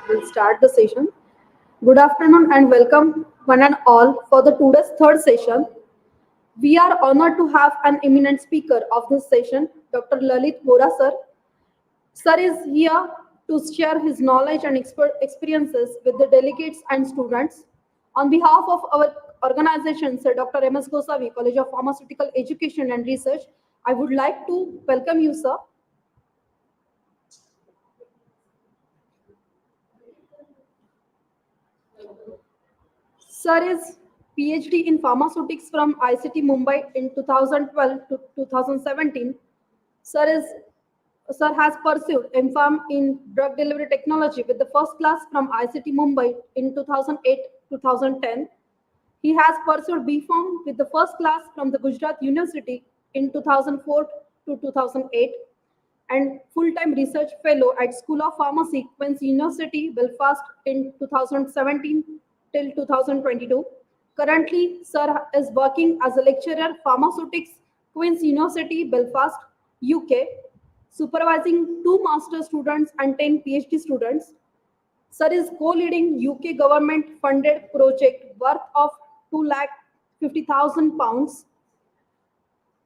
We'll start the session. Good afternoon and welcome one and all for the today's third session. We are honored to have an eminent speaker of this session, Dr. Lalit Vora sir. Sir is here to share his knowledge and experiences with the delegates and students. On behalf of our organization, Sir Dr. M.S. Gosavi, College of Pharmaceutical Education and Research, I would like to welcome you, sir. Sir is PhD in pharmaceutics from ICT Mumbai in 2012 to 2017. Sir is Sir has pursued MPharm in drug delivery technology with the first class from ICT Mumbai in 2008-2010. He has pursued BPharm with the first class from the Gujarat University in 2004 to 2008 and full-time research fellow at School of Pharmacy, Queen's University, Belfast in 2017 till 2022. Currently, Sir is working as a lecturer pharmaceutics, Queen's University, Belfast, UK, supervising 2 master students and 10 PhD students. Sir is co-leading UK government-funded project worth of £250,000.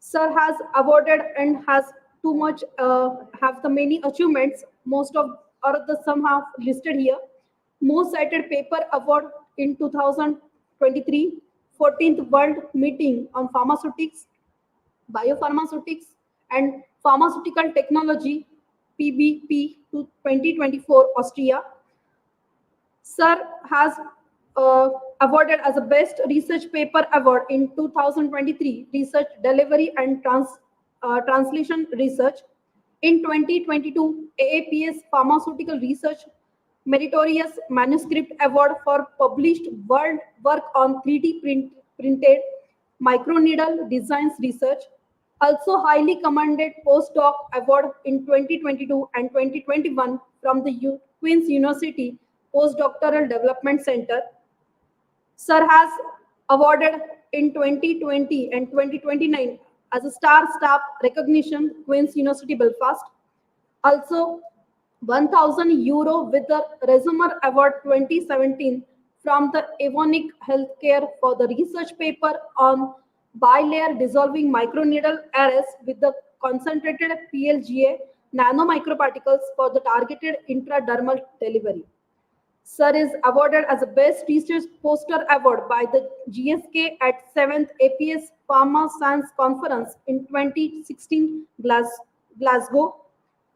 Sir has awarded and has too much have the many achievements. Most of or the some have listed here. Most cited paper award in 2023, 14th World Meeting on Pharmaceutics, Biopharmaceutics, and Pharmaceutical Technology (PBP) to 2024 Austria. Sir has awarded as a Best Research Paper Award in 2023 Research Delivery and Translation Research. In 2022, AAPS Pharmaceutical Research Meritorious Manuscript Award for published work on 3D printed microneedle designs research. Also highly commended postdoc award in 2022 and 2021 from the Queen's University Postdoctoral Development Center. Sir has awarded in 2020 and 2029 as a Star Staff Recognition, Queen's University Belfast. Also, €1,000 with the Resumer Award 2017 from the Evonik Healthcare for the research paper on bilayer dissolving microneedle arrays with the concentrated PLGA nanomicroparticles for the targeted intradermal delivery. Sir is awarded as a Best Research Poster Award by the GSK at 7th APS Pharma Science Conference in 2016 Glasgow.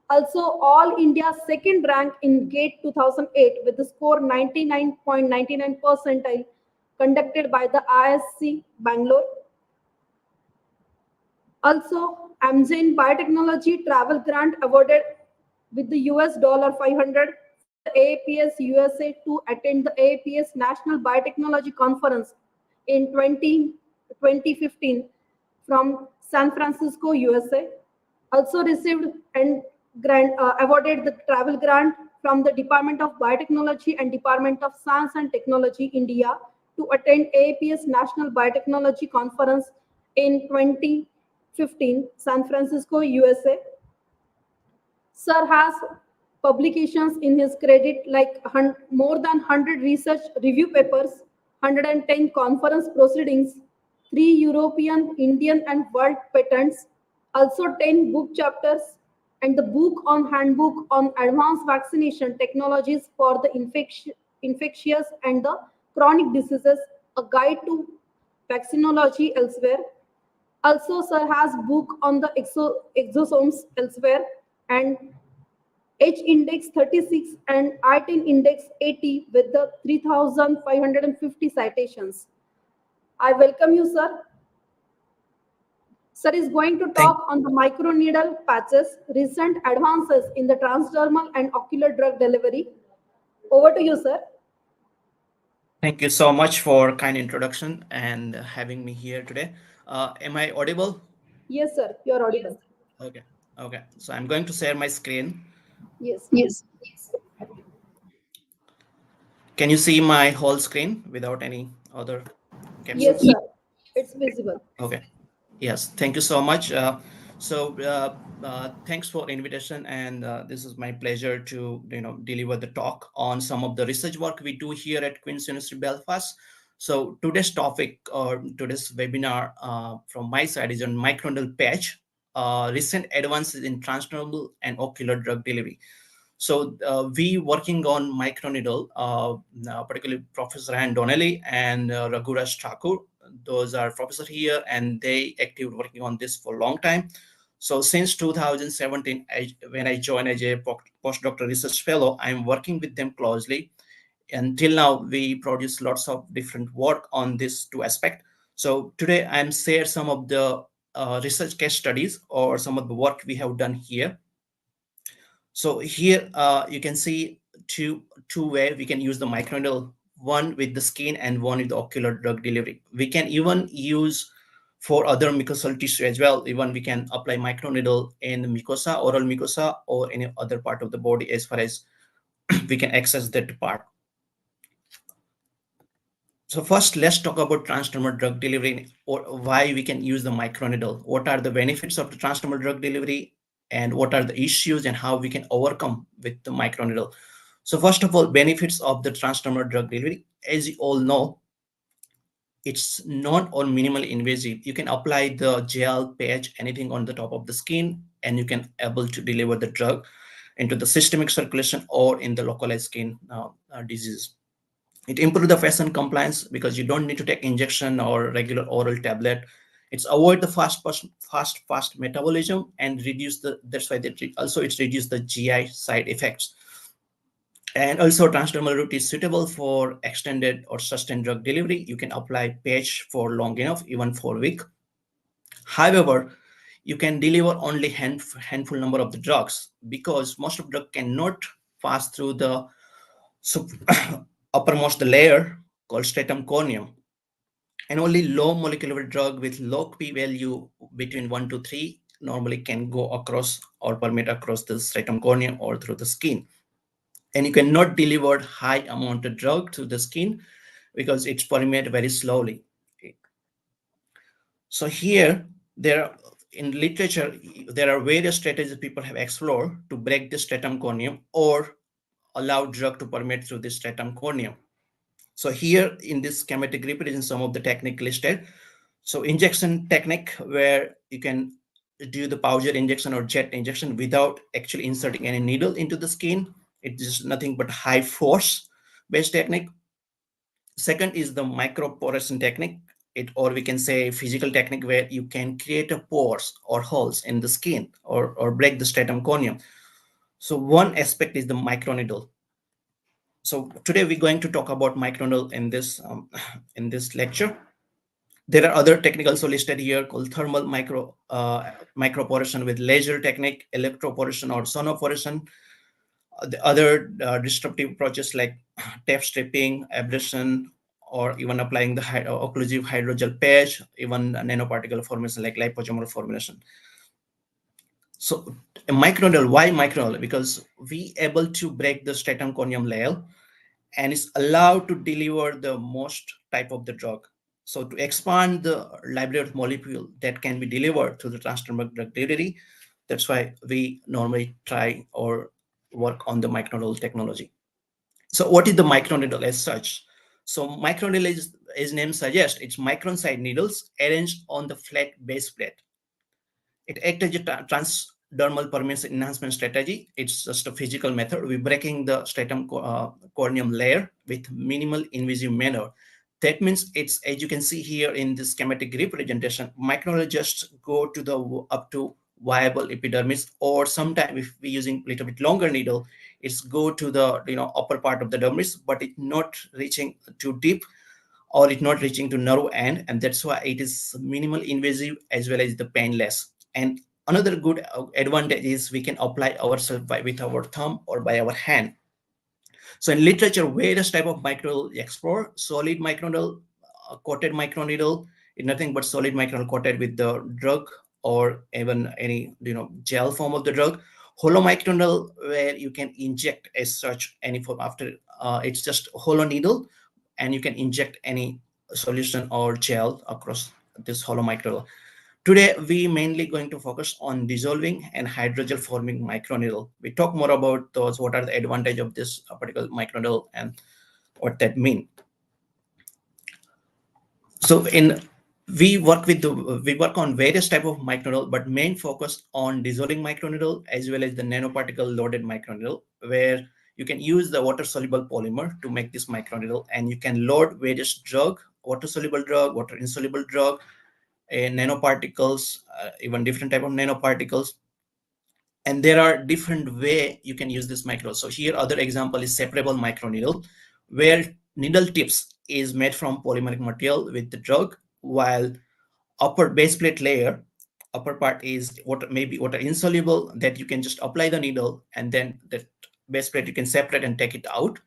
Also, All India second rank in GATE 2008 with the score 99.99 percentile conducted by the ISC Bangalore. Also, Amgen Biotechnology Travel Grant awarded with the US $500 for the AAPS USA to attend the AAPS National Biotechnology Conference in 2015 from San Francisco, USA. Also received and awarded the travel grant from the Department of Biotechnology and Department of Science and Technology, India, to attend AAPS National Biotechnology Conference in 2015, San Francisco, USA. Sir has publications in his credit like more than 100 research review papers, 110 conference proceedings, 3 European, Indian, and world patents, also 10 book chapters, and the book on handbook on advanced vaccination technologies for the infectious and the chronic diseases, a guide to vaccinology elsewhere. Also, Sir has book on the exosomes elsewhere and H index 36 and I-10 index 80 with the 3,550 citations. I welcome you, sir. Sir is going to Thank, talk on the microneedle patches, recent advances in the transdermal and ocular drug delivery. Over to you, sir. thank you so much for kind introduction and having me here today. Am I audible? Yes, sir. You are audible. Okay. Okay. So I'm going to share my screen. Yes. Can you see my whole screen without any other Yes, captions? sir. It's visible. Okay. Yes. Thank you so much. So thanks for invitation, and this is my pleasure to deliver the talk on some of the research work we do here at Queen's University Belfast. So today's topic or today's webinar from my side is on microneedle patch, recent advances in transdermal and ocular drug delivery. So we working on microneedle, particularly Professor Anne Donnelly and Raghuras Thakur. Those are professors here, and they actively working on this for a long time. So since 2017, when I joined as a postdoctoral research fellow, I'm working with them closely. Until now, we produce lots of different work on this two aspect. So today, I'm share some of the research case studies or some of the work we have done here. So here you can see two way we can use the microneedle, one with the skin and one with the ocular drug delivery. We can even use for other mucosal tissue as well. Even we can apply microneedle in mucosa, oral mucosa, or any other part of the body as far as we can access that part. So first, let's talk about transdermal drug delivery or why we can use the microneedle. What are the benefits of the transdermal drug delivery and what are the issues and how we can overcome with the microneedle. So first of all, benefits of the transdermal drug delivery. As you all know, it's non or minimally invasive. You can apply the gel, patch, anything on the top of the skin, and you can able to deliver the drug into the systemic circulation or in the localized skin disease. It improves the fashion compliance because you don't need to take injection or regular oral tablet. It's avoid the fast metabolism and reduce the, that's why they also it's reduce the GI side effects. And also transdermal route is suitable for extended or sustained drug delivery. You can apply patch for long enough, even for a week. However, you can deliver only handful number of the drugs because most of the drug cannot pass through the uppermost layer called stratum corneum, and only low molecular drug with low p value between 1 to 3 normally can go across or permeate across the stratum corneum or through the skin. And you cannot deliver high amount of drug to the skin because it's permeate very slowly. So here there are, in literature there are various strategies people have explored to break the stratum corneum or allow drug to permeate through the stratum corneum. So here in this schematic representation some of the technique listed. So injection technique where you can do the powder injection or jet injection without actually inserting any needle into the skin. It is nothing but high force based technique. Second is the microporation technique, it or we can say physical technique where you can create a pores or holes in the skin or break the stratum corneum. So one aspect is the microneedle. So today we're going to talk about microneedle in this in this lecture. There are other techniques also listed here called thermal microporation with laser technique, electroporation or sonoporation. The other disruptive approaches like tape stripping, abrasion, or even applying the occlusive hydrogel patch, even nanoparticle formation like liposomal formulation. So a microneedle, why microneedle? Because we able to break the stratum corneum layer and is allowed to deliver the most type of the drug. So to expand the library of molecule that can be delivered through the transdermal drug delivery, that's why we normally try or work on the microneedle technology. So what is the microneedle as such? So microneedle is, as name suggests, it's micron-sized needles arranged on the flat base plate. It acts as a transdermal permeance enhancement strategy. It's just a physical method. We're breaking the stratum corneum layer with minimal invasive manner. That means it's, as you can see here in the schematic representation, microneedle just go to the up to viable epidermis, or sometimes if we're using a little bit longer needle, it's go to the upper part of the dermis, but it's not reaching too deep or it's not reaching to nerve end, and that's why it is minimal invasive as well as the painless. And another good advantage is we can apply ourselves with our thumb or by our hand. So in literature, various type of microneedle explore. Solid microneedle, coated microneedle is nothing but solid microneedle coated with the drug or even any gel form of the drug. Hollow microneedle where you can inject as such any form after it's just hollow needle and you can inject any solution or gel across this hollow microneedle. Today, we mainly going to focus on dissolving and hydrogel forming microneedle. We talk more about those, what are the advantage of this particular microneedle and what that mean. So we work on various type of microneedle, but main focus on dissolving microneedle as well as the nanoparticle loaded microneedle, where you can use the water soluble polymer to make this microneedle, and you can load various drug, water soluble drug, water insoluble drug, nanoparticles, even different type of nanoparticles. And there are different way you can use this micro. So here other example is separable microneedle, where needle tips is made from polymeric material with the drug, while upper base plate layer, upper part is water, maybe water insoluble, that you can just apply the needle, and then that base plate you can separate and take it out.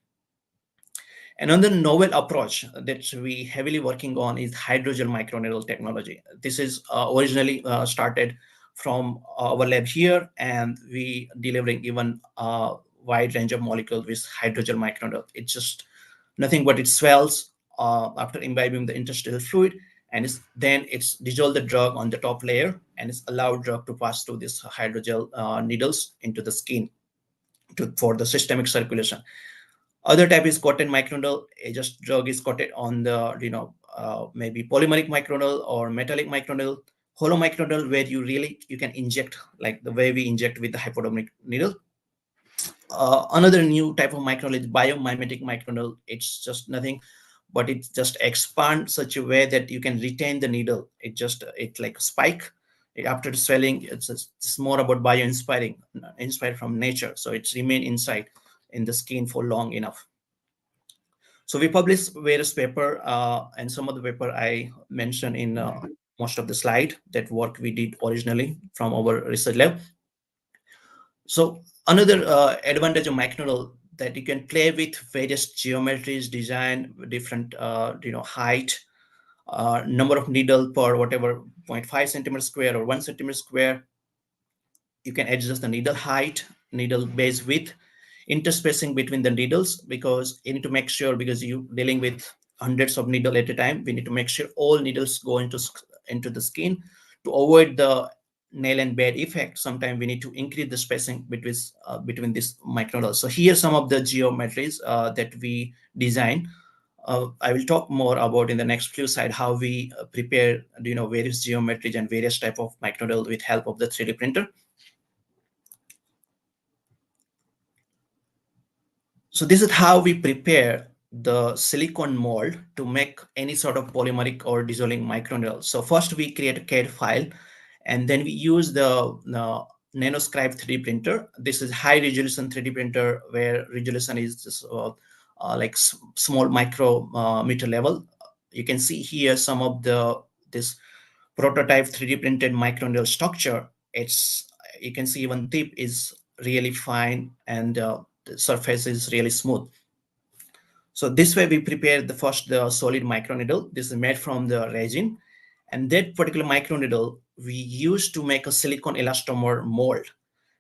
Another novel approach that we heavily working on is hydrogel microneedle technology. This is originally started from our lab here, and we delivering even a wide range of molecules with hydrogel microneedle. It's just nothing but it swells after imbibing the interstitial fluid, and then it's dissolve the drug on the top layer, and it's allowed drug to pass through this hydrogel needles into the skin for the systemic circulation. Other type is coated microneedle. Just drug is coated on the maybe polymeric microneedle or metallic microneedle. Hollow microneedle, where you can inject like the way we inject with the hypodermic needle. Another new type of microneedle is biomimetic microneedle. It's just nothing but it just expands such a way that you can retain the needle. It like a spike. After the swelling, it's more about inspired from nature, so it's remain inside in the skin for long enough. So we publish various paper, and some of the paper I mentioned in most of the slide, that work we did originally from our research lab. So another advantage of microneedle, that you can play with various geometries, design different height, number of needle per whatever 0.5 centimeter square or 1 centimeter square. You can adjust the needle height, needle base width, interspacing between the needles, because you need to make sure, because you dealing with hundreds of needle at a time, we need to make sure all needles go into the skin. To avoid the nail and bed effect, sometimes we need to increase the spacing between this microneedles. So here some of the geometries that we design. I will talk more about in the next few slides how we prepare various geometries and various type of microneedle with help of the 3D printer. So this is how we prepare the silicone mold to make any sort of polymeric or dissolving microneedle. So first we create a CAD file, and then we use the nanoscribe 3D printer. This is high resolution 3D printer, where resolution is just like small micrometer level. You can see here some of this prototype 3D printed microneedle structure. You can see even tip is really fine, and the surface is really smooth. So this way we prepare the solid microneedle. This is made from the resin, and that particular microneedle we use to make a silicone elastomer mold.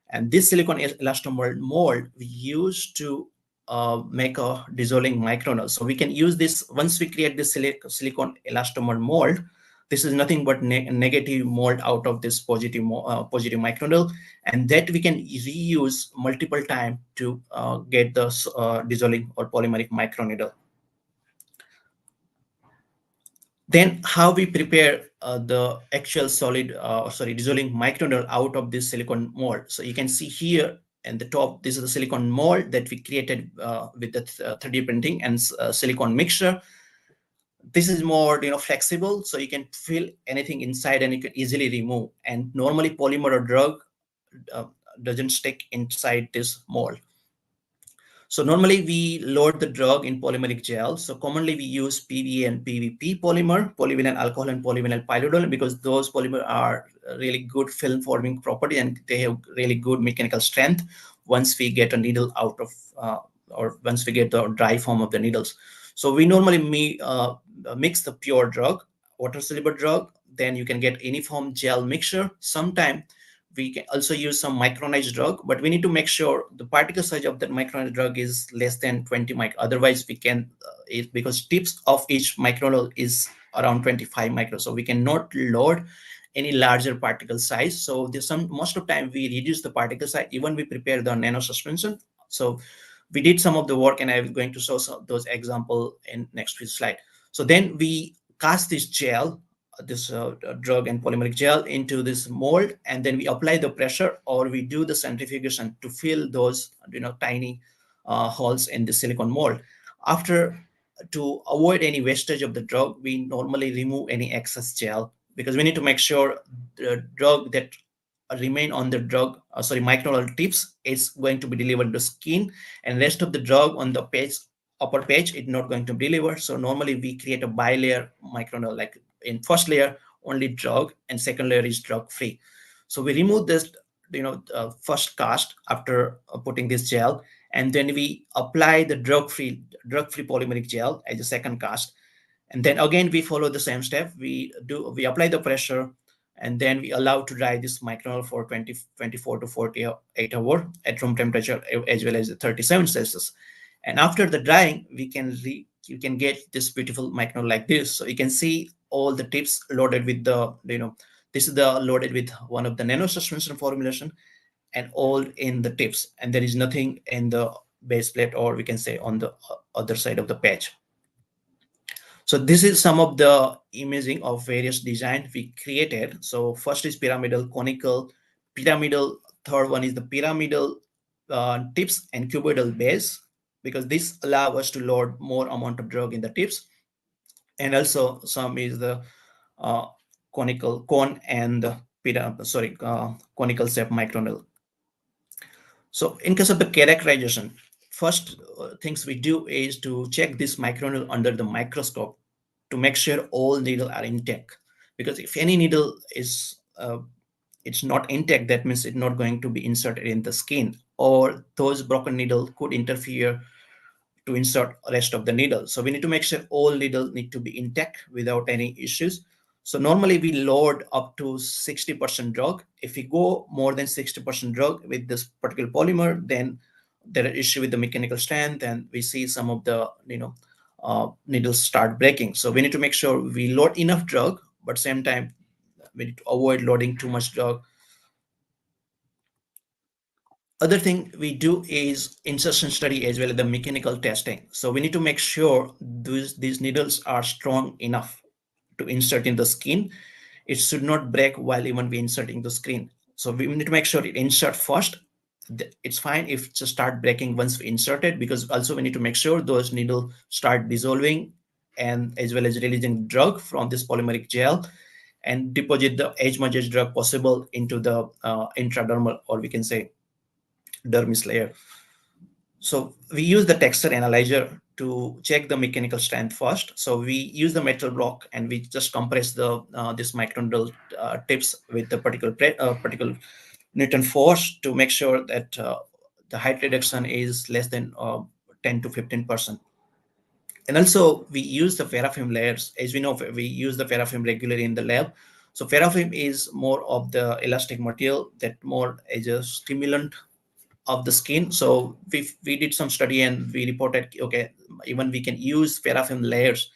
And this silicone elastomer mold we use to make a dissolving microneedle. So we can use this once we create this silicone elastomer mold. This is nothing but negative mold out of this positive microneedle, and that we can reuse multiple times to get the dissolving or polymeric microneedle. Then how we prepare the actual dissolving microneedle out of this silicone mold. So you can see here in the top, this is the silicone mold that we created with the 3D printing and silicone mixture. This is more flexible, so you can fill anything inside and you can easily remove. And normally polymer or drug doesn't stick inside this mold. So normally we load the drug in polymeric gel. So commonly we use PVA and PVP polymer, polyvinyl alcohol and polyvinyl pyrrolidine, because those polymer are really good film forming property, and they have really good mechanical strength once we get a needle out of, or once we get the dry form of the needles. So we normally mix the pure drug, water soluble drug, then you can get uniform gel mixture. Sometimes we can also use some micronized drug, but we need to make sure the particle size of that micronized drug is less than 20 micron. Otherwise we can, because tips of each microneedle is around 25 micron, so we cannot load any larger particle size. So there's most of the time we reduce the particle size, even we prepare the nano suspension. So we did some of the work, and I'm going to show some those example in next few slide. So then we cast this gel, this drug and polymeric gel into this mold, and then we apply the pressure, or we do the centrifugation to fill those tiny holes in the silicone mold. After, to avoid any wastage of the drug, we normally remove any excess gel, because we need to make sure the drug that remain on the drug microneedle tips is going to be delivered to skin, and rest of the drug on the page, upper page, is not going to deliver. So normally we create a bi-layer microneedle, like in first layer only drug and second layer is drug free. So we remove this first cast after putting this gel, and then we apply the drug free polymeric gel as a second cast. And then again we follow the same step. We apply the pressure, and then we allow to dry this microneedle for 24 to 48 hours at room temperature, as well as 37 Celsius. And after the drying, you can get this beautiful microneedle like this. So you can see all the tips loaded with the this is the loaded with one of the nano suspension formulation, and all in the tips, and there is nothing in the base plate, or we can say on the other side of the patch. So this is some of the imaging of various design we created. So first is pyramidal, conical, pyramidal. Third one is the pyramidal tips and cuboidal base, because this allow us to load more amount of drug in the tips. And also some is the uh, conical cone and conical shape microneedle. So in case of the characterization, first things we do is to check this microneedle under the microscope to make sure all needle are intact. Because if any needle is it's not intact, that means it's not going to be inserted in the skin, or those broken needle could interfere to insert rest of the needle. So we need to make sure all needle need to be intact without any issues. So normally we load up to 60% drug. If we go more than 60% drug with this particular polymer, then there are issue with the mechanical strength, and we see some of the needles start breaking. So we need to make sure we load enough drug, but same time we need to avoid loading too much drug. Other thing we do is insertion study as well as the mechanical testing. So we need to make sure these needles are strong enough to insert in the skin. It should not break while even we insert in the skin. So we need to make sure it insert first. It's fine if it just start breaking once we insert it, because also we need to make sure those needles start dissolving, and as well as releasing drug from this polymeric gel, and deposit the as much as drug possible into the intradermal, or we can say dermis layer. So we use the texture analyzer to check the mechanical strength first. So we use the metal block, and we just compress the this microneedle tips with the particular Newton force to make sure that the height reduction is less than 10 to 15%. And also we use the ferrofilm layers. As we know, we use the ferrofilm regularly in the lab. So ferrofilm is more of the elastic material that more as a stimulant of the skin. So we did some study, and we reported, okay, even we can use ferrofilm layers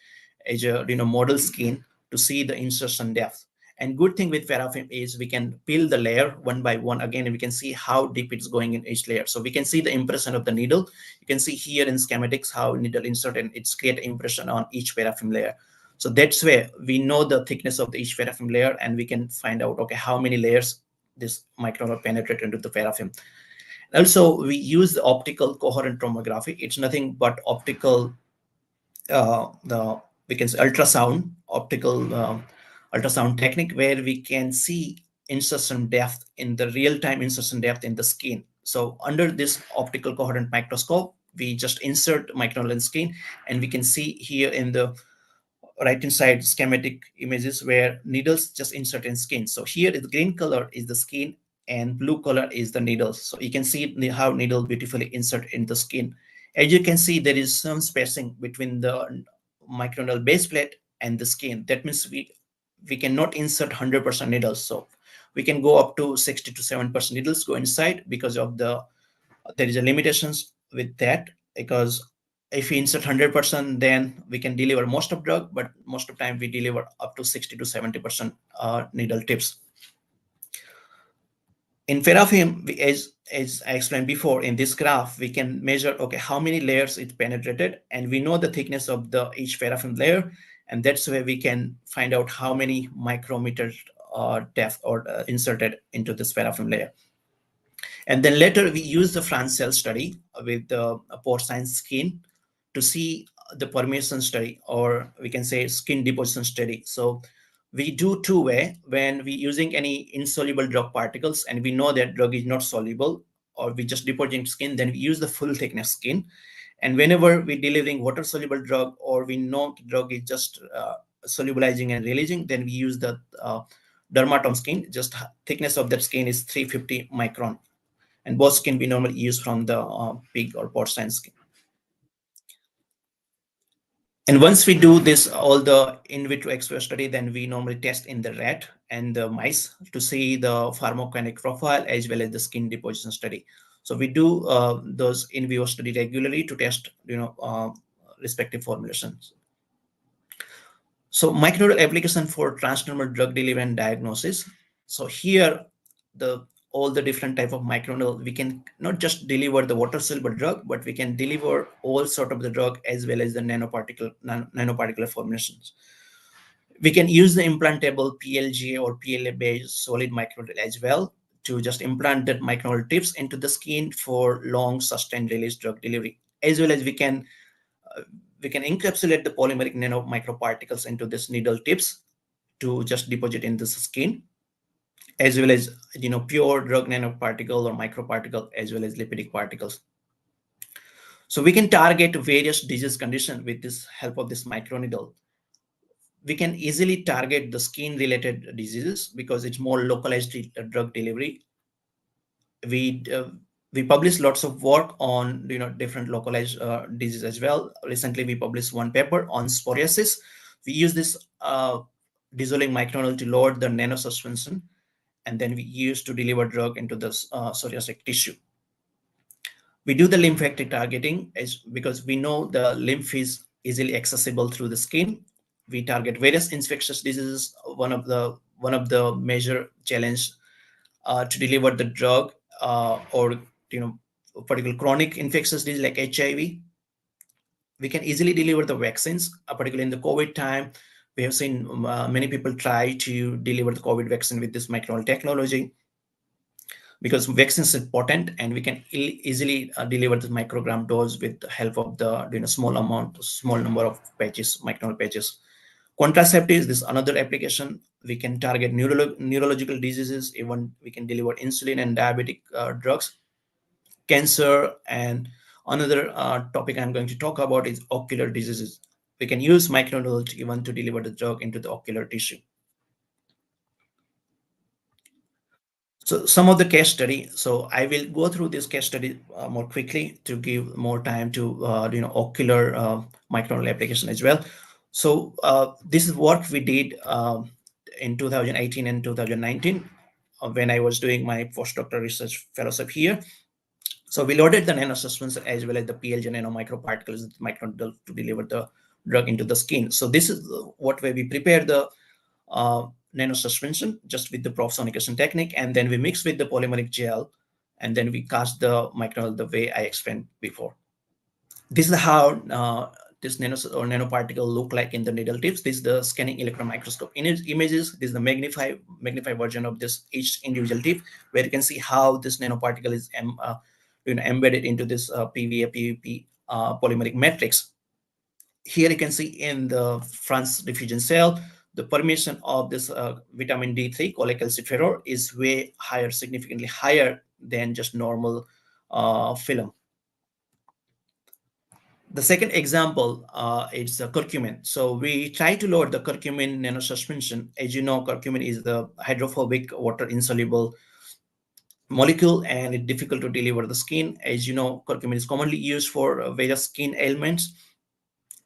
as a model skin to see the insertion depth. And good thing with ferrofilm is we can peel the layer one by one again, and we can see how deep it's going in each layer. So we can see the impression of the needle. You can see here in schematics how needle insert, and it's create impression on each ferrofilm layer. So that's where we know the thickness of each ferrofilm layer, and we can find out, okay, how many layers this microneedle penetrate into the ferrofilm. Also, we use the optical coherent tomography. It's nothing but optical, the we can say optical ultrasound technique, where we can see insertion depth in the real-time insertion depth in the skin. So under this optical coherent microscope, we just insert microneedle in skin, and we can see here in the right hand side schematic images where needles just insert in skin. So here the green color is the skin, and blue color is the needles. So you can see how needle beautifully insert in the skin. As you can see, there is some spacing between the microneedle base plate and the skin. That means we cannot insert 100% needles. So we can go up to 60 to 7% needles go inside, because of the there is a limitations with that, because If we insert 100%, then we can deliver most of drug, but most of the time we deliver up to 60 to 70% needle tips. In Ferrofilm, as I explained before, in this graph, we can measure, okay, how many layers it penetrated, and we know the thickness of each Ferrofilm layer, and that's where we can find out how many micrometers depth or inserted into this Ferrofilm layer. And then later we use the France cell study with the porcine skin to see the permeation study, or we can say skin deposition study. So we do two-way when we using any insoluble drug particles and we know that drug is not soluble, or we just depositing skin, then we use the full thickness skin. And whenever we delivering water soluble drug, or we know drug is just solubilizing and releasing, then we use the dermatome skin. Just thickness of that skin is 350 micron, and both skin we normally use from the pig or porcine skin. And once we do this, all the in vitro ex vivo study, then we normally test in the rat and the mice to see the pharmacokinetic profile as well as the skin deposition study. So we do those in vivo study regularly to test, respective formulations. So microneedle application for transdermal drug delivery and diagnosis. So here, all the different type of microneedle, we can not just deliver the water soluble drug, but we can deliver all sort of the drug as well as the nanoparticular formulations. We can use the implantable PLGA or PLA based solid microneedle as well to just implant that microneedle tips into the skin for long sustained release drug delivery, as well as we can encapsulate the polymeric nano microparticles into this needle tips to just deposit in the skin, as well as pure drug nanoparticle or microparticle, as well as lipidic particles. So we can target various disease conditions with this help of this microneedle. We can easily target the skin related diseases because it's more localized drug delivery. We publish lots of work on different localized diseases as well. Recently we published one paper on psoriasis. We use this dissolving microneedle to lower the nanosuspension, and then we use to deliver drug into the psoriatic tissue. We do the lymphatic targeting because we know the lymph is easily accessible through the skin. We target various infectious diseases. One of the major challenge to deliver the drug or particular chronic infectious disease like HIV. We can easily deliver the vaccines, particularly in the COVID time. We have seen many people try to deliver the COVID vaccine with this microneedle technology, because vaccines are potent and we can easily deliver the microgram dose with the help of the small number of patches, microneedle patches. Contraceptives, this is another application. We can target neurological diseases. Even we can deliver insulin and diabetic drugs, cancer, and another topic I'm going to talk about is ocular diseases. We can use microneedle even to deliver the drug into the ocular tissue. So some of the case study. So I will go through this case study more quickly to give more time to ocular microneedle application as well. So this is what we did in 2018 and 2019 when I was doing my postdoctoral research fellowship here. So we loaded the nanosuspension as well as the PLG nano microparticles microneedle to deliver the drug into the skin. So this is what way we prepare the nanosuspension just with the profsonication technique, and then we mix with the polymeric gel, and then we cast the microneedle the way I explained before. This is how this nanoparticle look like in the needle tips. This is the scanning electron microscope images. This is the magnified version of this each individual tip, where you can see how this nanoparticle is embedded into this PVA PVP polymeric matrix. Here you can see in the France diffusion cell, the permeation of this vitamin D3 cholecalciferol is way higher, significantly higher than just normal film. The second example is the curcumin. So we try to lower the curcumin nanosuspension. As you know, curcumin is the hydrophobic water insoluble molecule, and it's difficult to deliver the skin. As you know, curcumin is commonly used for various skin ailments.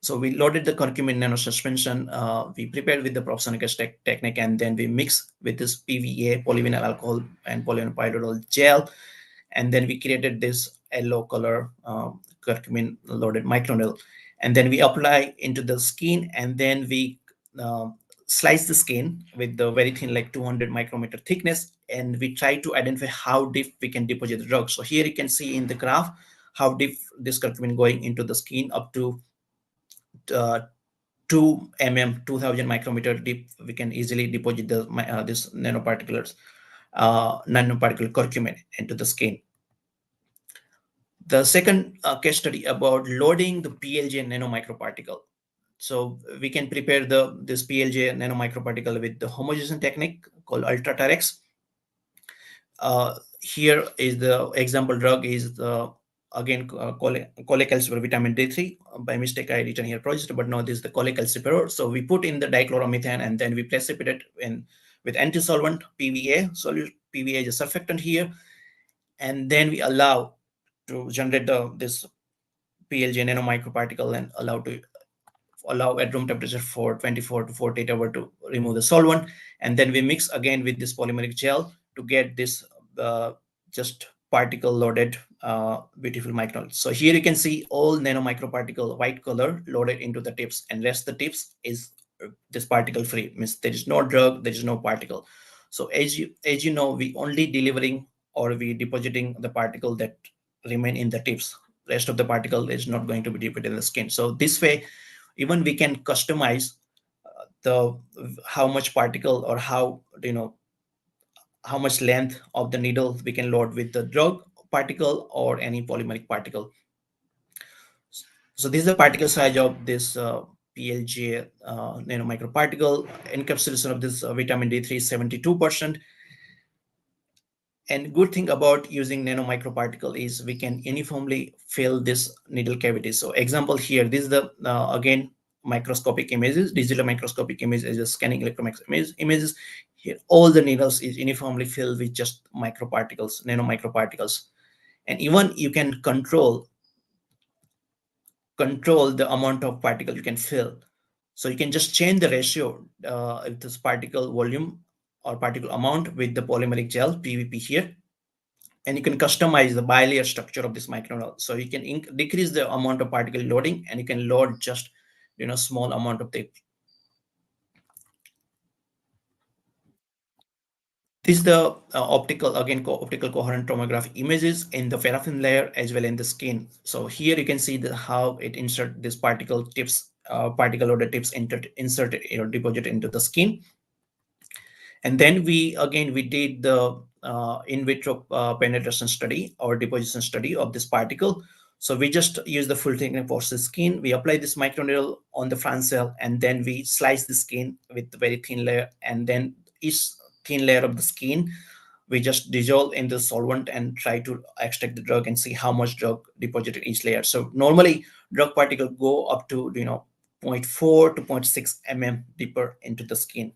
So we loaded the curcumin nanosuspension. We prepared with the profsonication technique, and then we mix with this PVA, polyvinyl alcohol, and polyvinyl pyridol gel. And then we created this yellow color curcumin loaded microneedle, and then we apply into the skin, and then we uh, slice the skin with the very thin, like 200 micrometer thickness, and we try to identify how deep we can deposit the drug. So here you can see in the graph how deep this curcumin going into the skin, up to uh, 2 mm, 2000 micrometer deep. We can easily deposit the this nanoparticle curcumin into the skin. The second case study about loading the PLJ nanomicroparticle. So we can prepare this PLJ nanomicroparticle with the homogenization technique called ultra-Terex. Here is the example drug is the again cholecalciferol vitamin D3. By mistake, I written here project, but no, this is the cholecalciferol. So we put in the dichloromethane, and then we precipitate in with anti-solvent PVA. Solute PVA is a surfactant here, and then we allow to generate this PLJ nanomicroparticle and allow at room temperature for 24 to 48 hours to remove the solvent, and then we mix again with this polymeric gel to get this just particle loaded beautiful microneedle. So here you can see all nanomicroparticle white color loaded into the tips, and rest the tips is this particle free, means there is no drug, there is no particle. So as you know, we only delivering or we depositing the particle that remain in the tips. Rest of the particle is not going to be deposited in the skin. So this way, even we can customize the how much particle or how much length of the needle we can load with the drug particle or any polymeric particle. So this is the particle size of this PLJ nanomicroparticle. Encapsulation of this vitamin D3 is 72%. And good thing about using nanomicroparticle is we can uniformly fill this needle cavity. So example here, this is the again microscopic images, digital microscopic image is a scanning electromagnetic images. Here all the needles is uniformly filled with just microparticles, nanomicroparticles. And even you can control the amount of particle you can fill. So you can just change the ratio of this particle volume or particle amount with the polymeric gel PVP here, and you can customize the bilayer structure of this microneedle. So you can decrease the amount of particle loading, and you can load just small amount of the. This is the optical coherent tomography images in the paraffin layer as well in the skin. So here you can see how it insert this particle tips, particle loaded tips inserted or deposited into the skin. And then we did the in vitro penetration study or deposition study of this particle. So we just use the full thickness porcelain skin. We apply this microneedle on the front cell, and then we slice the skin with a very thin layer. And then each thin layer of the skin, we just dissolve in the solvent and try to extract the drug and see how much drug deposited each layer. So normally drug particle go up to 0.4 to 0.6 mm deeper into the skin,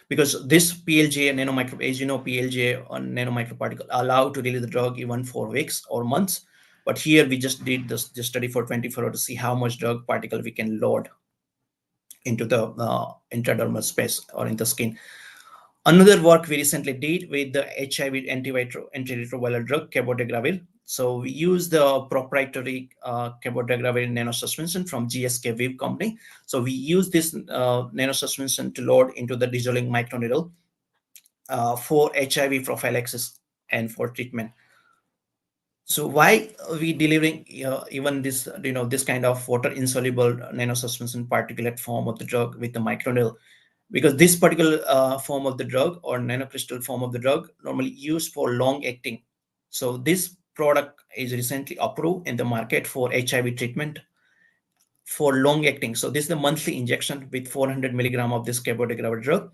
because this PLJ nanomicro, as you know, PLJ on nanomicroparticle allow to release the drug even for weeks or months. But here we just did this study for 24 hours to see how much drug particle we can load into the intradermal space or in the skin. Another work we recently did with the HIV antiretroviral drug cabotegravir. So we use the proprietary cabotegravir nanosuspension from GSK Viv company. So we use this nanosuspension to load into the dissolving microneedle for HIV prophylaxis and for treatment. So why we delivering even this this kind of water insoluble nanosuspension particulate form of the drug with the microneedle? Because this particular form of the drug or nanocrystal form of the drug normally used for long acting. So this product is recently approved in the market for HIV treatment for long acting. So this is the monthly injection with 400 milligram of this cabotegravir drug.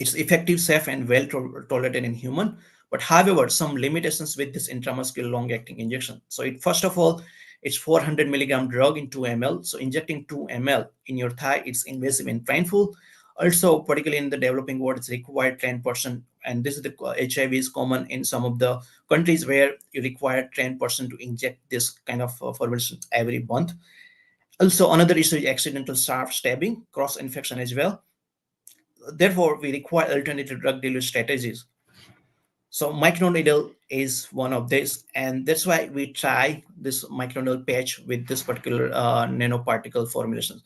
It's effective, safe, and well tolerated in human. But however, some limitations with this intramuscular long-acting injection. So first of all, it's 400 milligram drug in 2 ml. So injecting 2 ml in your thigh, it's invasive and painful. Also, particularly in the developing world, it's required trained person. And this is the HIV is common in some of the countries where you require trained person to inject this kind of formulation every month. Also, another issue is accidental sharp stabbing, cross infection as well. Therefore, we require alternative drug delivery strategies. So microneedle is one of this, and that's why we try this microneedle patch with this particular nanoparticle formulation.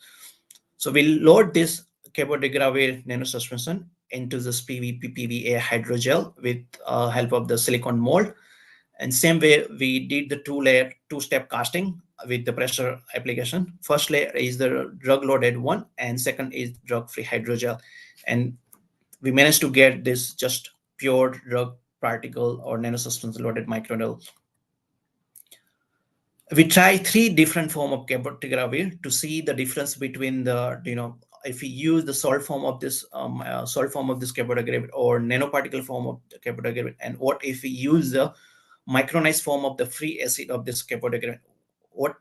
So we load this cabotegravir nanosuspension into this PVA hydrogel with help of the silicone mold. And same way we did the two-step casting with the pressure application. First layer is the drug-loaded one, and second is drug-free hydrogel. And we managed to get this just pure drug particle or nanosuspension loaded microneedle. We try three different form of cabotegravir to see the difference between the, if we use the salt form of this cabotegravir or nanoparticle form of the cabotegravir, and what if we use the micronized form of the free acid of this cabotegravir, what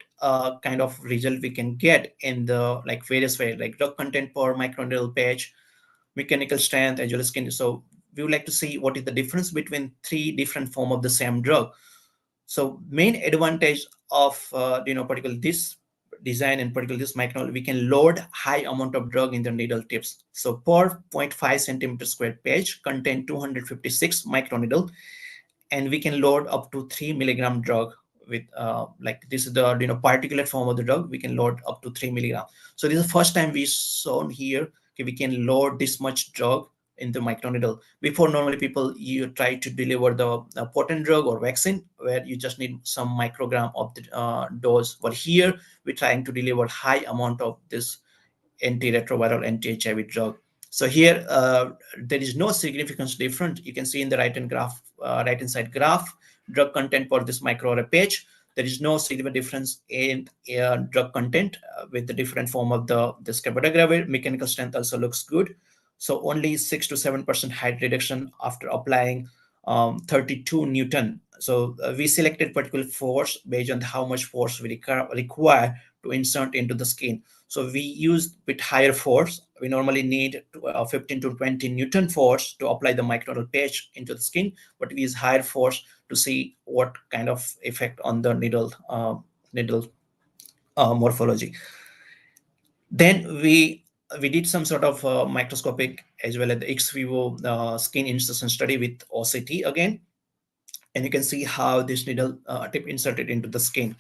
kind of result we can get in the like various ways, like drug content per microneedle patch, mechanical strength, as well as skin. So we would like to see what is the difference between three different form of the same drug. So main advantage of particular this design and particular this microneedle, we can load high amount of drug in the needle tips. So per 0.5 centimeter square page contain 256 microneedle, and we can load up to 3 milligram drug with like this is the particulate form of the drug. We can load up to 3 milligram. So this is the first time we shown here, okay, we can load this much drug in the microneedle. Before, normally people you try to deliver the potent drug or vaccine where you just need some microgram of the dose, but here we're trying to deliver high amount of this antiretroviral anti-HIV drug. So here there is no significant difference. You can see in the right hand side graph, drug content for this micro page. There is no significant difference in drug content with the different form of the this cabotegravir. Mechanical strength also looks good. So only 6 to 7% height reduction after applying 32 Newton. So we selected particular force based on how much force we require to insert into the skin. So we use bit higher force. We normally need 15 to 20 Newton force to apply the microneedle patch into the skin, but we use higher force to see what kind of effect on the needle morphology. Then we did some sort of microscopic as well as the ex vivo skin insertion study with OCT again, and you can see how this needle tip inserted into the skin.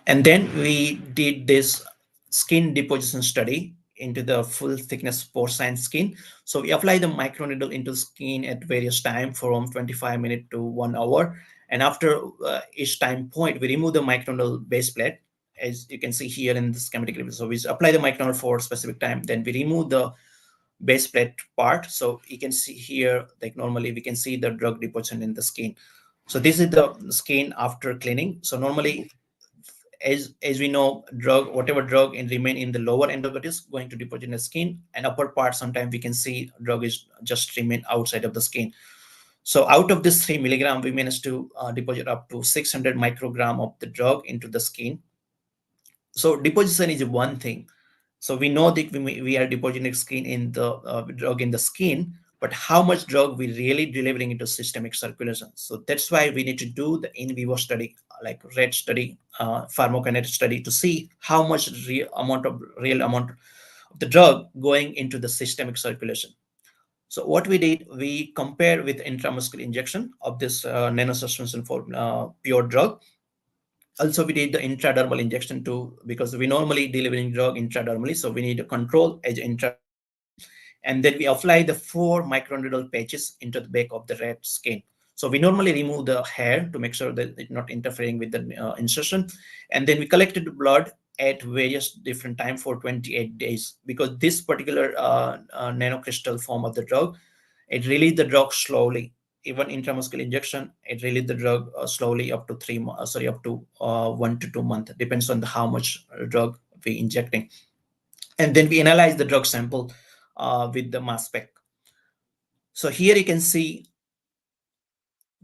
And then we did this skin deposition study into the full thickness porcine skin. So we apply the microneedle into the skin at various time from 25 minutes to 1 hour. And after each time point, we remove the microneedle base plate, as you can see here in the schematic. So we apply the microneedle for a specific time, then we remove the base plate part. So you can see here, like normally we can see the drug deposition in the skin. So this is the skin after cleaning. So normally, as we know, whatever drug and remain in the lower end of it is going to deposit in the skin, and upper part sometimes we can see drug is just remain outside of the skin. So out of this 3 milligram, we managed to deposit up to 600 microgram of the drug into the skin. So deposition is one thing. So we know that we are depositing skin in the drug in the skin, but how much drug we really delivering into systemic circulation. So that's why we need to do the in vivo study, like rat study, pharmacokinetic study, to see how much real amount of the drug going into the systemic circulation. So what we did, we compared with intramuscular injection of this nanosuspension for pure drug. Also, we did the intradermal injection too, because we normally delivering drug intradermally, so we need to control as intradermal. And then we apply the 4 microneedle patches into the back of the rat skin. So we normally remove the hair to make sure that it's not interfering with the insertion. And then we collected the blood at various different time for 28 days, because this particular nanocrystal form of the drug, it released the drug slowly. Even intramuscular injection, it released the drug slowly up to 1 to 2 months, depends on how much drug we injecting. And then we analyze the drug sample with the mass spec. So here you can see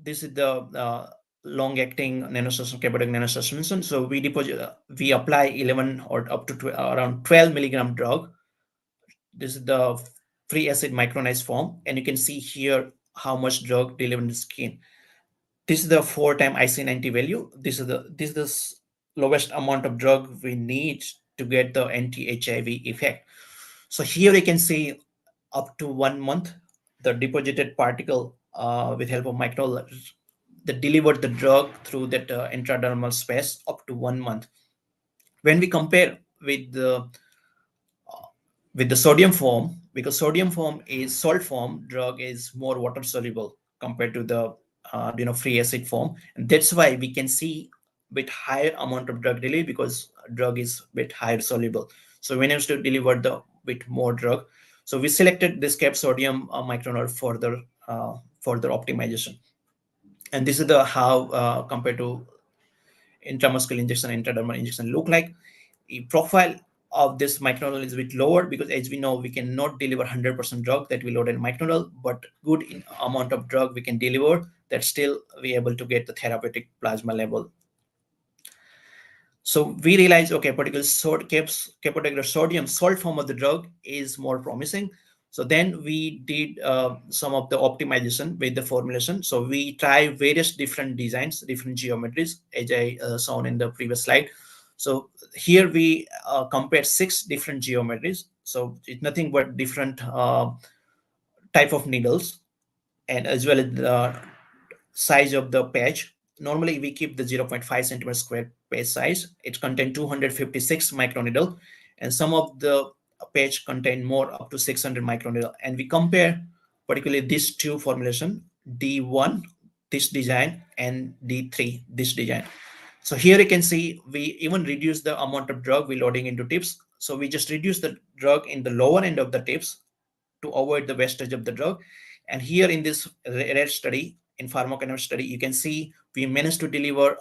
this is the long-acting cabotegravir nanosuspension. So we apply 11 or up to around 12 milligram drug. This is the free acid micronized form, and you can see here how much drug delivered in the skin. This is the 4-time IC90 value. This is the lowest amount of drug we need to get the anti-HIV effect. So here you can see up to 1 month, the deposited particle with help of microneedle that delivered the drug through that intradermal space up to 1 month. When we compare with the sodium form, because sodium form is salt form, drug is more water soluble compared to the free acid form, and that's why we can see bit higher amount of drug delivery because drug is bit higher soluble. So when used to deliver the bit more drug, so we selected this cap sodium microneedle further optimization, and this is the how compared to intramuscular injection and intradermal injection look like. The profile of this microneedle is a bit lower because, as we know, we cannot deliver 100% drug that we load in microneedle, but good amount of drug we can deliver that still we able to get the therapeutic plasma level. So we realized, okay, particular sodium salt form of the drug is more promising. So then we did some of the optimization with the formulation. So we try various different designs, different geometries, as I shown in the previous slide. So here we compare 6 different geometries. So it's nothing but different type of needles, and as well as the size of the patch. Normally we keep the 0.5 centimeter square patch size. It contains 256 microneedle, and some of the patch contain more, up to 600 microneedle. And we compare particularly these two formulation, D1 this design and D3 this design. So here you can see we even reduce the amount of drug we loading into tips. So we just reduce the drug in the lower end of the tips to avoid the wastage of the drug. And here in this red study, in pharmacodynamic study, you can see we managed to deliver,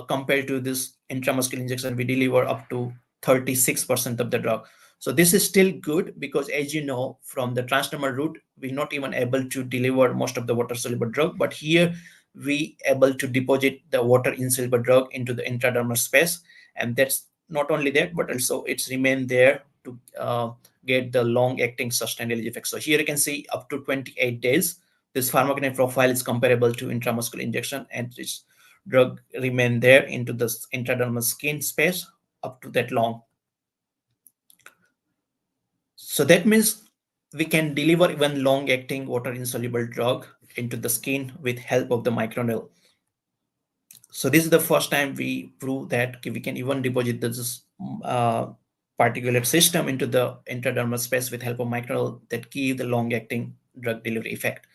compared to this intramuscular injection, we deliver up to 36% of the drug. So this is still good because, as you know, from the transdermal route, we're not even able to deliver most of the water soluble drug. But here we able to deposit the water insoluble drug into the intradermal space, and that's not only that, but also it's remained there to get the long-acting sustained release effect. So here you can see up to 28 days, this pharmacokinetic profile is comparable to intramuscular injection, and this drug remain there into the intradermal skin space up to that long. So that means we can deliver even long-acting water-insoluble drug into the skin with help of the microneedle. So this is the first time we prove that we can even deposit this particulate system into the intradermal space with help of microneedle that give the long-acting drug delivery effect.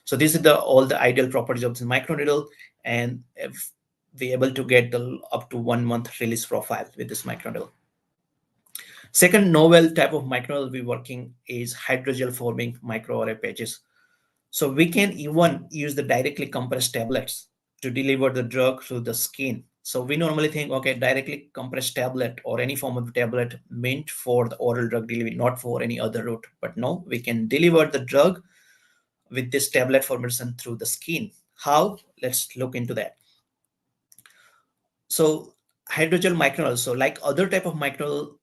So this is all the ideal properties of the microneedle, and if we able to get the up to 1 month release profile with this microneedle. Second novel type of microneedle we working is hydrogel forming microarray patches. So we can even use the directly compressed tablets to deliver the drug through the skin. So we normally think, okay, directly compressed tablet or any form of tablet meant for the oral drug delivery, not for any other route. But no, we can deliver the drug with this tablet formulation through the skin. How? Let's look into that. So hydrogel microneedle, so like other type of microneedle,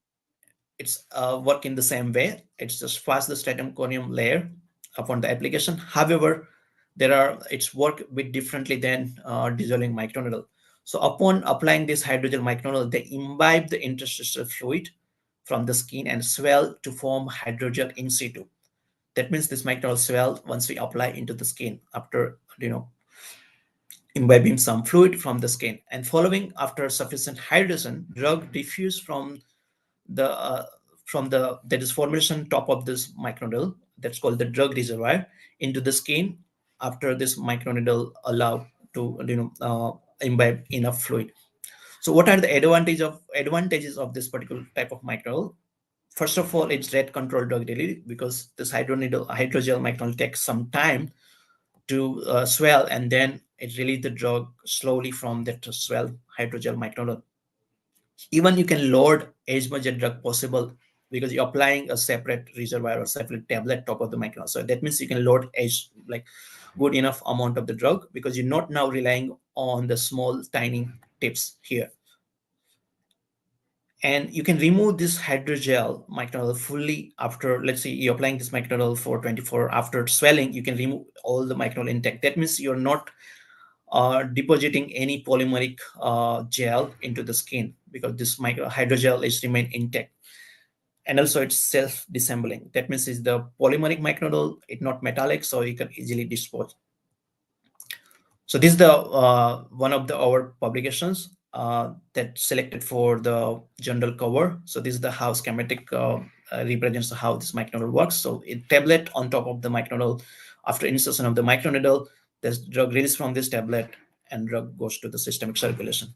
it's work in the same way. It's just pass the stratum corneum layer upon the application. However, it's work a bit differently than dissolving microneedle. So upon applying this hydrogel microneedle, they imbibe the interstitial fluid from the skin and swell to form hydrogel in situ. That means this microneedle swell once we apply into the skin after imbibing some fluid from the skin, and following after sufficient hydration, drug diffuse the that is formation top of this microneedle, that's called the drug reservoir, into the skin after this microneedle allowed to imbibe enough fluid. So what are the advantages of this particular type of microneedle? First of all, it's rate control drug delivery because this hydrogel microneedle takes some time to swell, and then it release the drug slowly from that swell hydrogel microneedle. Even you can load as much of drug possible because you're applying a separate reservoir or separate tablet top of the microneedle. So that means you can load as like good enough amount of the drug because you're not now relying on the small tiny tips here. And you can remove this hydrogel microneedle fully after, let's say you're applying this microneedle for 24 after swelling, you can remove all the microneedle intact. That means you're not depositing any polymeric gel into the skin because this hydrogel is remain intact. and also it's self-dissembling. That means it's the polymeric microneedle, it's not metallic, so you can easily dispose. So this is the one of the our publications that selected for the journal cover. So this is the how schematic represents how this microneedle works. So a tablet on top of the microneedle. After insertion of the microneedle, there's drug released from this tablet and drug goes to the systemic circulation.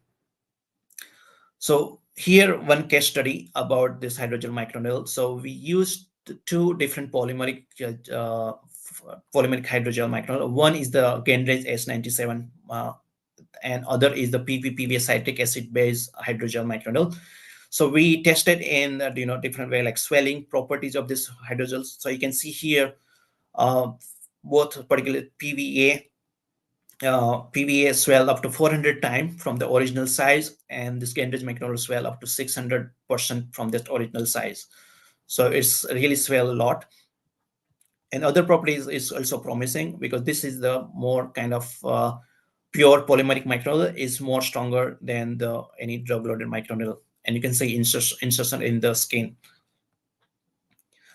So here one case study about this hydrogel microneedle. So we used two different polymeric hydrogel microneedle. One is the Gendrez S97 and other is the PPPV citric acid based hydrogel microneedle. So we tested in different way, like swelling properties of this hydrogels. So you can see here both particularly PVA swell up to 400 times from the original size, and this Gendrez microneedle swell up to 600% from that original size. So it's really swell a lot. And other properties is also promising because this is the more kind of pure polymeric microneedle is more stronger than the any drug loaded microneedle, and you can see insertion in the skin.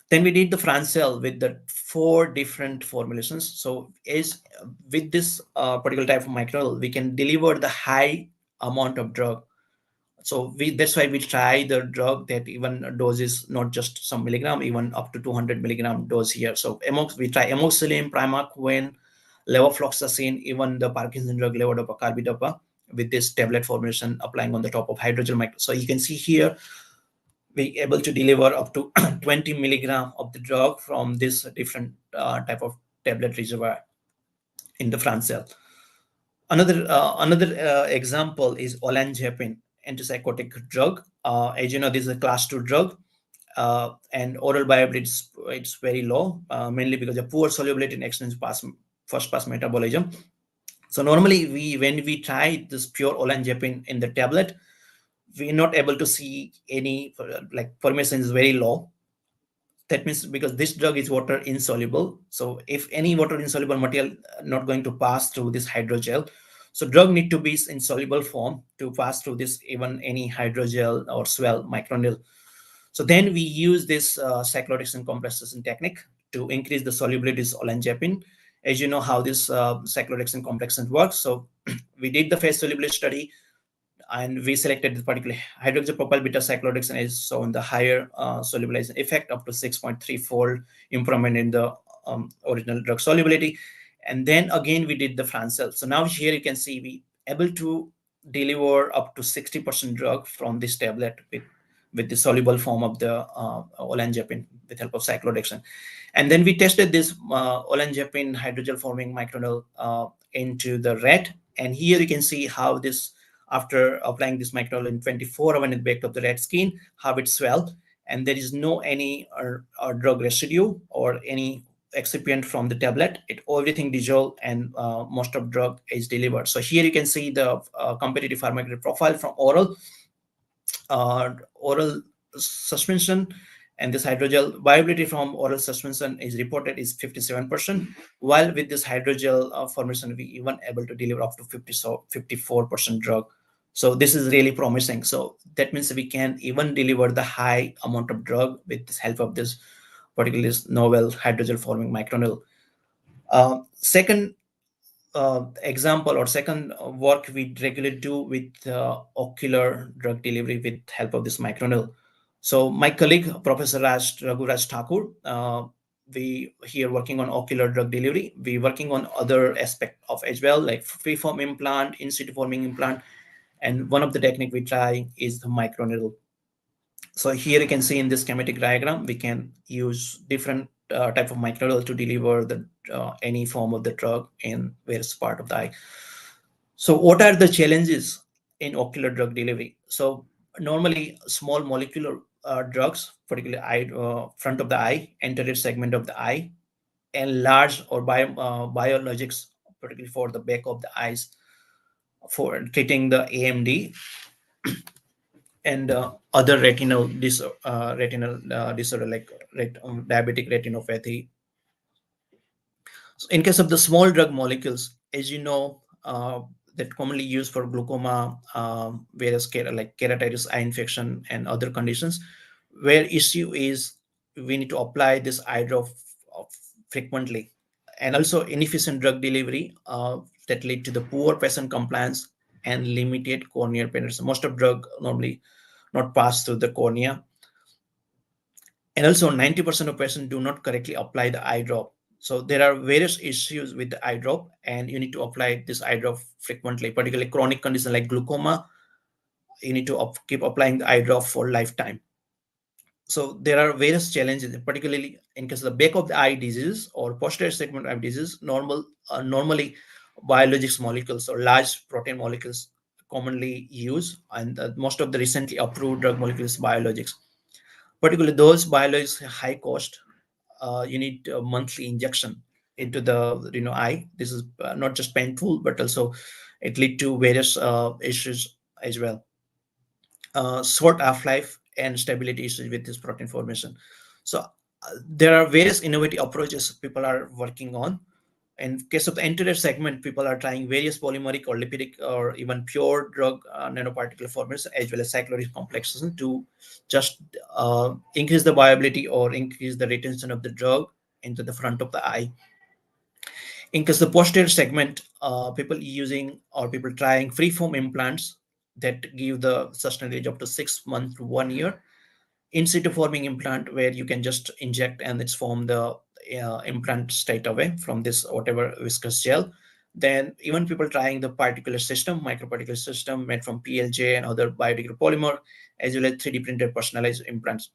Then we did the Francel with the 4 different formulations. So is with this particular type of microneedle, we can deliver the high amount of drug. So that's why we try the drug that even dose is not just some milligram, even up to 200 milligram dose here. So we try amoxicillin, primaquine, levofloxacin, even the Parkinson drug levodopa, carbidopa with this tablet formulation applying on the top of hydrogel micro. So you can see here we able to deliver up to 20 milligram of the drug from this different type of tablet reservoir in the Francel. Another example is olanzapine, antipsychotic drug. As you know, this is a class 2 drug, and oral bioavailability it's very low, mainly because of poor solubility and extensive first pass metabolism. So normally when we try this pure olanzapine in the tablet, we're not able to see any like formation is very low. That means because this drug is water insoluble, so if any water insoluble material not going to pass through this hydrogel, so drug need to be in soluble form to pass through this even any hydrogel or swell microneedle. So then we use this cyclodextrin complexation technique to increase the solubility of olanzapine. As you know how this cyclodextrin complexation works, so we did the phase solubility study and we selected this particular hydroxy propyl beta cyclodextrin is shown the higher solubilization effect up to 6.3 fold improvement in the original drug solubility. And then again we did the Francel. So now here you can see we able to deliver up to 60% drug from this tablet with the soluble form of the olanzapine with help of cyclodextrin. And then we tested this olanzapine hydrogel forming microneedle into the rat, and here you can see how this after applying this microneedle in 24 hours in the back of the rat skin, how it swelled, and there is no any drug residue or any excipient from the tablet. Everything dissolved and most of drug is delivered. So here you can see the competitive pharmacokinetic profile from oral suspension, and this hydrogel viability from oral suspension is reported is 57%, while with this hydrogel formation we even able to deliver up to 54% drug. So this is really promising. So that means we can even deliver the high amount of drug with this help of this particularly novel hydrogel forming microneedle. Second example or second work we regularly do with ocular drug delivery with help of this microneedle. So my colleague Professor Raghuvraj Thakur, we here working on ocular drug delivery. We working on other aspect of as well, like free form implant, in situ forming implant, and one of the technique we try is the microneedle. So here you can see in this schematic diagram, we can use different type of microneedle to deliver the any form of the drug in various part of the eye. So what are the challenges in ocular drug delivery? So normally small molecular drugs, particularly eye, front of the eye, anterior segment of the eye, and large or biologics, particularly for the back of the eyes, for treating the AMD and other retinal disorder like diabetic retinopathy. So in case of the small drug molecules, as you know, that commonly used for glaucoma, various like keratitis, eye infection, and other conditions, where issue is we need to apply this eye drop frequently, and also inefficient drug delivery that lead to the poor patient compliance and limited corneal penetration. Most of drug normally not pass through the cornea, and also 90% of patients do not correctly apply the eye drop. So there are various issues with the eye drop, and you need to apply this eye drop frequently, particularly chronic condition like glaucoma. You need to keep applying the eye drop for lifetime. So there are various challenges, particularly in case of the back of the eye disease or posterior segment eye disease. Normally biologics molecules or large protein molecules commonly used, and most of the recently approved drug molecules biologics. Particularly those biologics have high cost. You need a monthly injection into the eye. This is not just painful, but also it lead to various issues as well. Short half-life and stability issues with this protein formation. So there are various innovative approaches people are working on. In case of the anterior segment, people are trying various polymeric or lipidic or even pure drug nanoparticle formats as well as cyclorich complexes to just increase the viability or increase the retention of the drug into the front of the eye. In case the posterior segment, people using or people trying free-form implants that give the sustainability up to 6 months to 1 year. In situ forming implant where you can just inject and it's form the implant straight away from this whatever viscous gel. Then even people trying the particular system, microparticle system made from PLJ and other biodegradable polymer, as well as 3D printed personalized implants.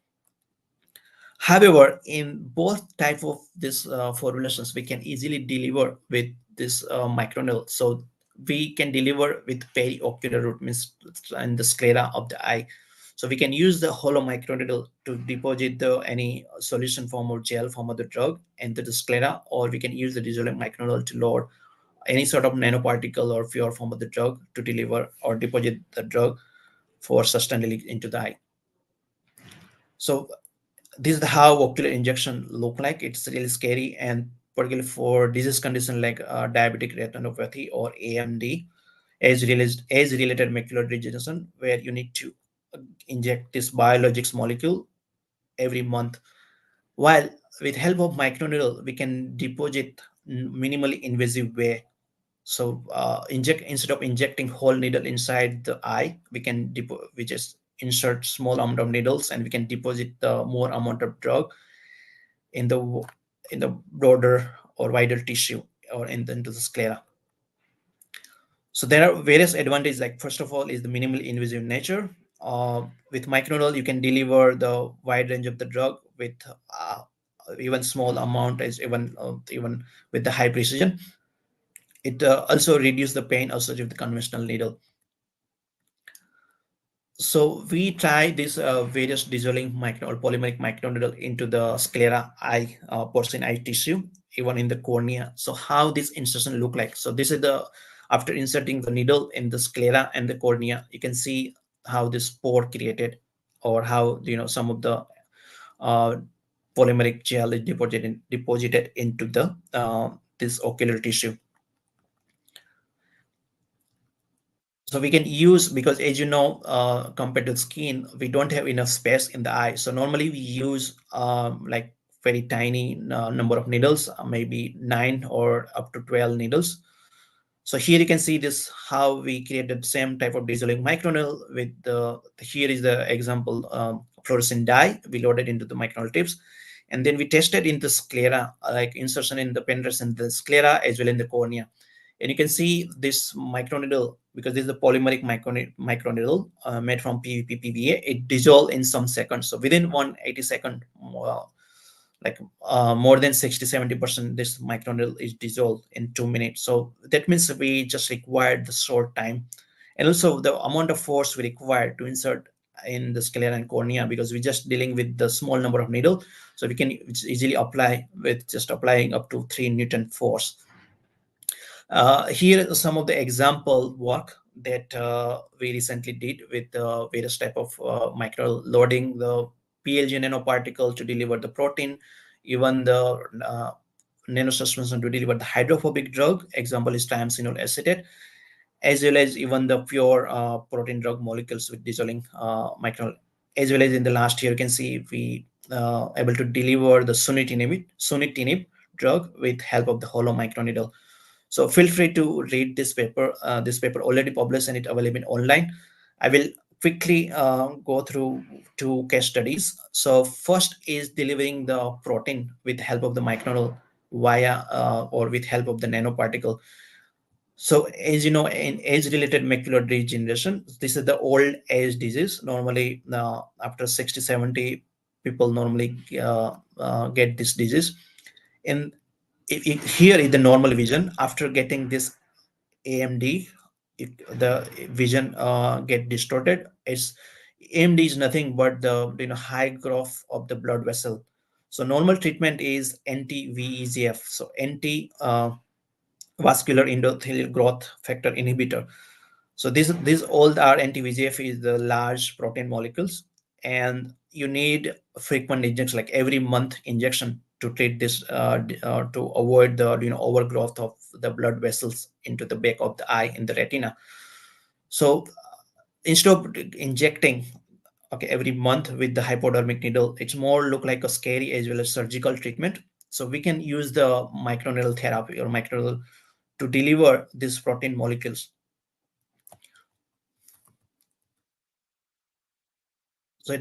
However, in both type of this formulations, we can easily deliver with this microneedle. So we can deliver with periocular route, means in the sclera of the eye. So we can use the hollow microneedle to deposit the any solution form or gel form of the drug into the sclera, or we can use the dissolving microneedle to load any sort of nanoparticle or pure form of the drug to deliver or deposit the drug for sustainability into the eye. So this is how ocular injection look like. It's really scary, and particularly for disease condition like diabetic retinopathy or AMD, age-related macular degeneration, where you need to inject this biologics molecule every month. While with help of microneedle, we can deposit minimally invasive way. So inject instead of injecting whole needle inside the eye, we just insert small amount of needles and we can deposit the more amount of drug in the broader or wider tissue or into the sclera. So there are various advantages. Like first of all is the minimal invasive nature. With microneedle, you can deliver the wide range of the drug with even small amount, as even with the high precision. It also reduces the pain associated with the conventional needle. So we try this various dissolving micro or polymeric microneedle into the sclera eye porcine eye tissue, even in the cornea. So how this insertion look like? So this is the after inserting the needle in the sclera and the cornea, you can see how this pore created, or how some of the uh, polymeric gel is deposited into the this ocular tissue. So we can use, because as you know, compared to skin, we don't have enough space in the eye. So normally we use like very tiny number of needles, maybe 9 or up to 12 needles. So here you can see this how we created the same type of dissolving microneedle with the, here is the example fluorescent dye we loaded into the microneedle tips, and then we tested in the sclera, like insertion in the penetration in the sclera as well in the cornea. And you can see this microneedle, because this is a polymeric microneedle made from PVP PVA, it dissolved in some seconds. So within 180 second, like more than 60-70% this microneedle is dissolved in 2 minutes. So that means we just required the short time, and also the amount of force we require to insert in the sclera and cornea, because we're just dealing with the small number of needle, so we can easily apply with just applying up to 3 Newton force. Here are some of the example work that we recently did with various type of micro loading the PLG nanoparticle to deliver the protein, even the nanosuspension to deliver the hydrophobic drug. Example is triamcinolone acetate, as well as even the pure protein drug molecules with dissolving micro as well as in the last year, you can see we able to deliver the sunitinib drug with help of the hollow microneedle. So feel free to read this paper. This paper already published and it available online. I will quickly go through two case studies. So first is delivering the protein with help of the microneedle via or with help of the nanoparticle. So as you know, in age-related macular degeneration, this is the old age disease. Normally, after 60, 70, people normally get this disease. And here is the normal vision. After getting this AMD, the vision get distorted. It's AMD is nothing but the high growth of the blood vessel. So normal treatment is anti-VEGF. So anti vascular endothelial growth factor inhibitor. So these all are anti-VEGF is the large protein molecules, and you need frequent injections, like every month injection, to treat this to avoid the overgrowth of the blood vessels into the back of the eye in the retina. So instead of injecting every month with the hypodermic needle, it's more look like a scary as well as surgical treatment. So we can use the microneedle therapy or microneedle to deliver these protein molecules. So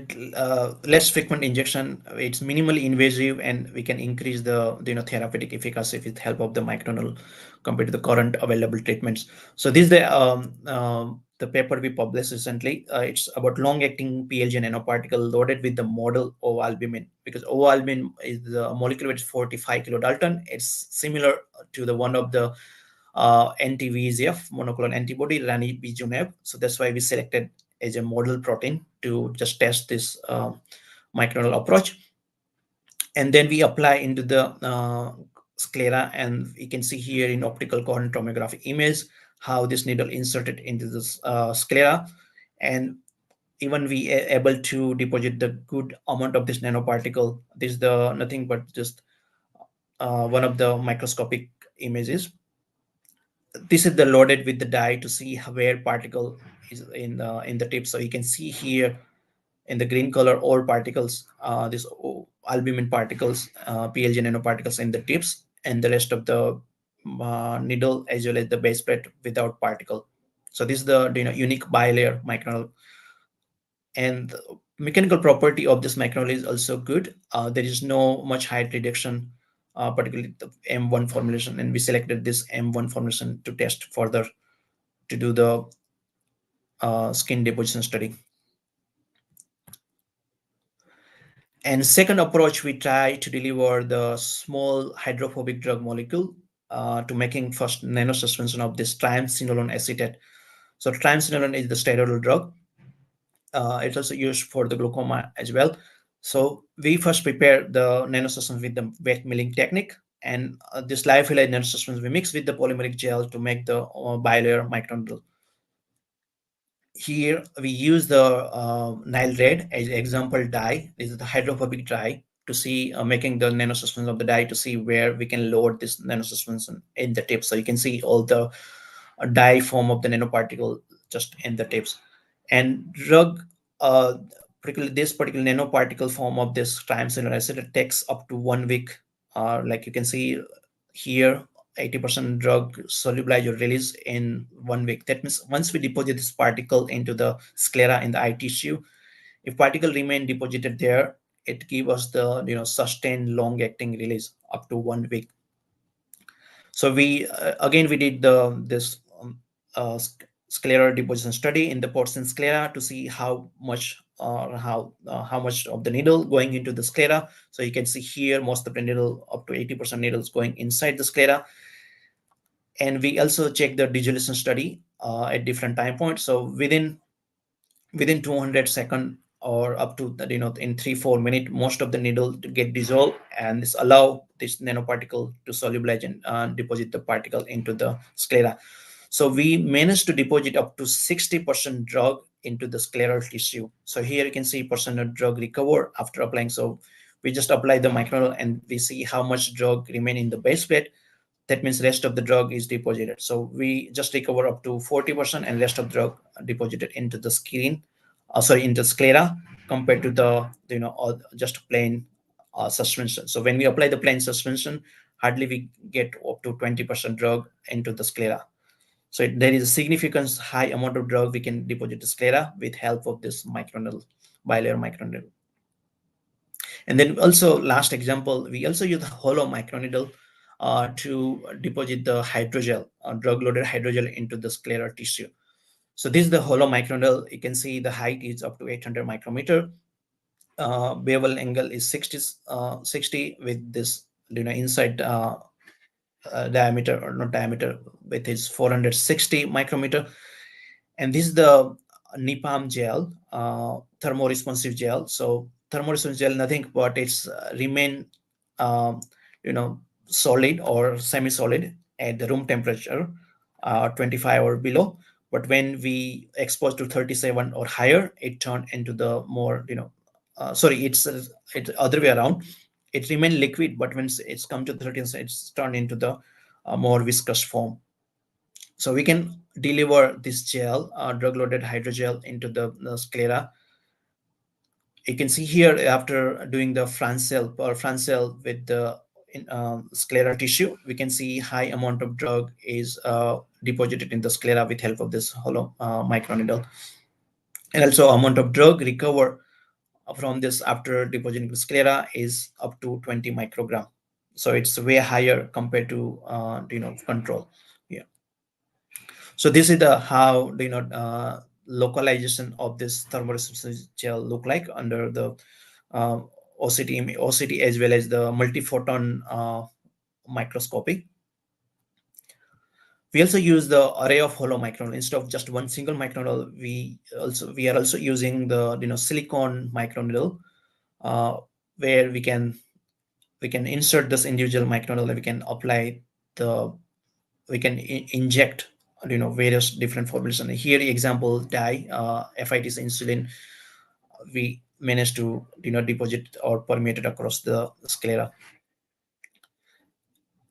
less frequent injection, it's minimally invasive, and we can increase the therapeutic efficacy with help of the microneedle compared to the current available treatments. So this is the paper we published recently. It's about long-acting PLG nanoparticle loaded with the model ovalbumin, because ovalbumin is the molecule which is 45 kilodalton. It's similar to the one of the anti-VEGF monoclonal antibody ranibizumab. So that's why we selected as a model protein to just test this microneedle approach. And then we apply into the sclera, and you can see here in optical coherent tomography image how this needle inserted into this sclera, and even we are able to deposit the good amount of this nanoparticle. This is the nothing but just one of the microscopic images. This is the loaded with the dye to see where particle is in the tip. So you can see here in the green color all particles, this albumin particles, PLG nanoparticles in the tips, and the rest of the needle as well as the base plate without particle. So this is the unique bilayer microneedle, and the mechanical property of this microneedle is also good. There is no much height reduction, particularly the M1 formulation, and we selected this M1 formulation to test further to do the skin deposition study. And second approach, we try to deliver the small hydrophobic drug molecule to making first nanosuspension of this triamcinolone acetate. So triamcinolone is the steroidal drug. It's also used for the glaucoma as well. So we first prepare the nanosuspension with the wet milling technique, and this lyophilized nanosuspension we mix with the polymeric gel to make the bilayer microneedle. Here we use the Nile red as example dye. This is the hydrophobic dye to see making the nanosuspension of the dye to see where we can load this nanosuspension in the tip. So you can see all the dye form of the nanoparticle just in the tips. And drug, uh, particularly this particular nanoparticle form of this triamcinolone acetate takes up to 1 week. Like you can see here, 80% drug solubilize or release in 1 week. That means once we deposit this particle into the sclera in the eye tissue, if particle remain deposited there, it gives us the sustained long-acting release up to 1 week. So we again we did this sclera deposition study in the porcine sclera to see how much how much of the needle going into the sclera. So you can see here most of the needle, up to 80% needles going inside the sclera. And we also check the desolation study at different time points. So within 200 seconds or up to the, in 3-4 minutes, most of the needle to get dissolved, and this allow this nanoparticle to solubilize and deposit the particle into the sclera. So we managed to deposit up to 60% drug into the scleral tissue. So here you can see percent of drug recover after applying. So we just apply the microneedle and we see how much drug remain in the base plate. That means rest of the drug is deposited. So we just recover up to 40% and rest of drug deposited into the skin sorry, into sclera compared to the just plain suspension. So when we apply the plain suspension, hardly we get up to 20% drug into the sclera. So there is a significant high amount of drug we can deposit the sclera with help of this microneedle, bilayer microneedle. And then also last example, we also use hollow microneedle to deposit the hydrogel, drug-loaded hydrogel into the scleral tissue. So this is the hollow microneedle. You can see the height is up to 800 micrometer. Bevel angle is 60 with this inside diameter, or not diameter, with its 460 micrometer. And this is the NIPAM gel, thermoresponsive gel. So thermoresponsive gel, nothing but it's remain, um, solid or semi-solid at the room temperature, 25 or below. But when we expose to 37 or higher, it turned into the more, sorry, it's other way around. It remain liquid, but when it's come to 30, it's turned into the more viscous form. So we can deliver this gel, drug-loaded hydrogel, into the sclera. You can see here after doing the Francel or Francel with the scleral tissue, we can see high amount of drug is deposited in the sclera with help of this hollow microneedle. And also amount of drug recover from this after depositing the sclera is up to 20 microgram. So it's way higher compared to control. Yeah. So this is the how localization of this thermoresponsive gel look like under the uh, OCT as well as the multiphoton microscopy. We also use the array of hollow microneedle instead of just one single microneedle. We are also using the silicon microneedle, uh, where we can insert this individual microneedle. We can apply the we can inject various different formulation. Here example dye, FIT's insulin, we managed to deposit or permeate it across the sclera.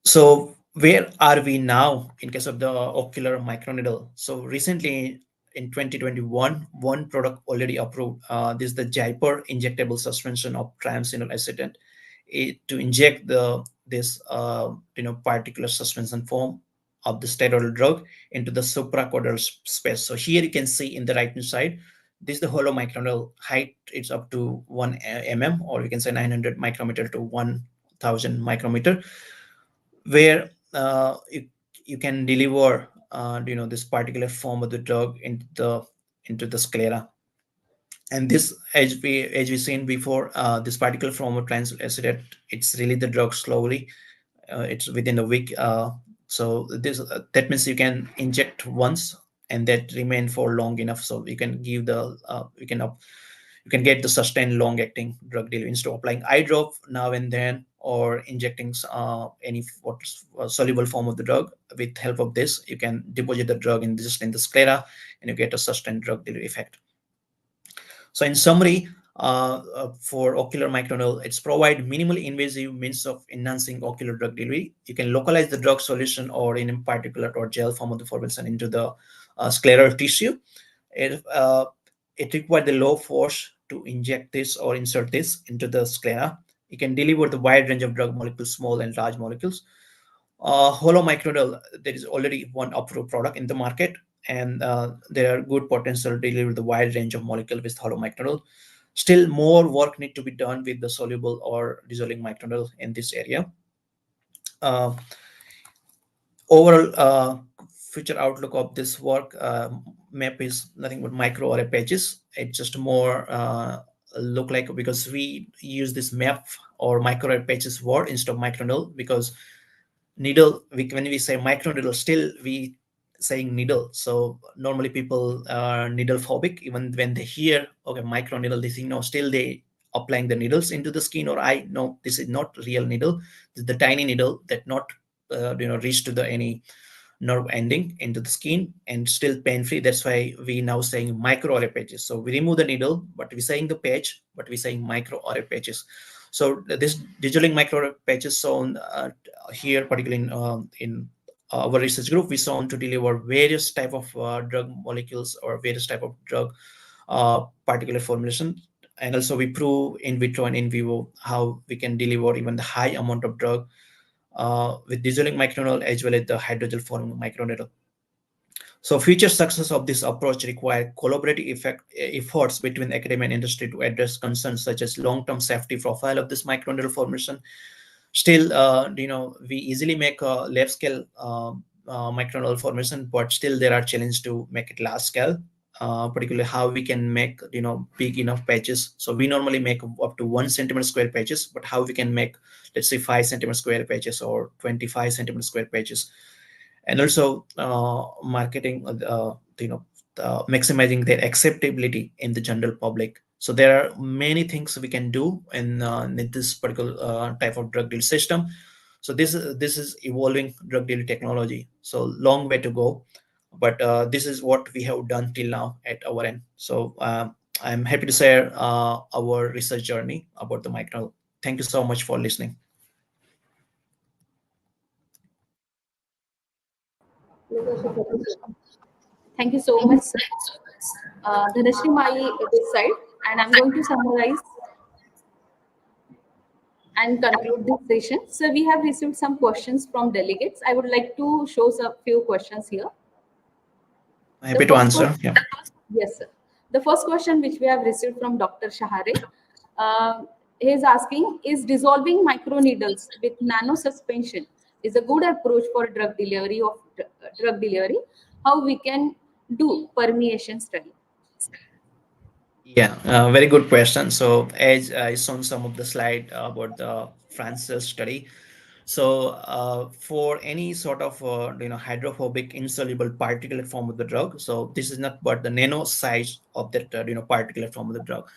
So where are we now in case of the ocular microneedle? So recently in 2021, one product already approved. This is the Jaipur injectable suspension of triamcinolone acetate, to inject this particular suspension form of the steroidal drug into the supracaudal space. So here you can see in the right hand side, this is the hollow microneedle height. It's up to 1 mm, or we can say 900 micrometer to 1000 micrometer, where you can deliver this particular form of the drug into the sclera. And this, as we seen before, this particular form of transyl acetate, it's really the drug slowly. It's within a week. So this that means you can inject once and that remain for long enough, so you can give the you can get the sustained long acting drug delivery instead of applying eye drop now and then, or injecting any soluble form of the drug. With help of this, you can deposit the drug just in the sclera, and you get a sustained drug delivery effect. So in summary, for ocular microneedle, it's provide minimally invasive means of enhancing ocular drug delivery. You can localize the drug solution or in particulate or gel form of the formulation into the scleral tissue. It requires the low force to inject this or insert this into the sclera. You can deliver the wide range of drug molecules, small and large molecules. Hollow microneedle, there is already one approved product in the market, and there are good potential to deliver the wide range of molecule with hollow microneedle. Still, more work need to be done with the soluble or dissolving microneedle in this area. Uh, Overall, future outlook of this work, map is nothing but micro array patches. It's just more look like, because we use this map or micro array patches word instead of microneedle, because needle, when we say microneedle, still we saying needle. So normally people are needle phobic. Even when they hear okay microneedle, they think no, still they applying the needles into the skin or eye. No, this is not real needle. This is the tiny needle that not reach to the any nerve ending into the skin and still pain free. That's why we now saying micro array patches. So we remove the needle, but we saying the patch, but we saying micro array patches. So this digital micro array patches shown here, particularly in our research group, we saw to deliver various type of drug molecules or various type of drug particular formulation. And also we prove in vitro and in vivo how we can deliver even the high amount of drug with dissolving microneedle as well as the hydrogel forming microneedle. So future success of this approach require collaborative efforts between academia and industry to address concerns such as long-term safety profile of this microneedle formulation. Still, we easily make a lab scale microneedle formation, but still there are challenges to make it large scale. Particularly how we can make big enough patches. So we normally make up to 1 centimeter square patches, but how we can make, let's say, 5 centimeter square patches or 25 centimeter square patches. And also marketing maximizing their acceptability in the general public. So there are many things we can do in this particular type of drug deal system. So this is evolving drug deal technology, so long way to go, but this is what we have done till now at our end. So I'm happy to share our research journey about the micro. Thank you so much for listening. Thank you so much, sir. Dhanashree, my this side, and I'm going to summarize and conclude this session. So we have received some questions from delegates. I would like to show a few questions here. The Happy to first answer. question, Yeah. yes, sir. The first question which we have received from Dr. Shahare, uh, he is asking, is dissolving microneedles with nano suspension is a good approach for drug delivery? How we can do permeation study? Yeah, very good question. So as I shown some of the slide about the Francis study, so for any sort of hydrophobic insoluble particulate form of the drug, so this is not but the nano size of that particulate form of the drug.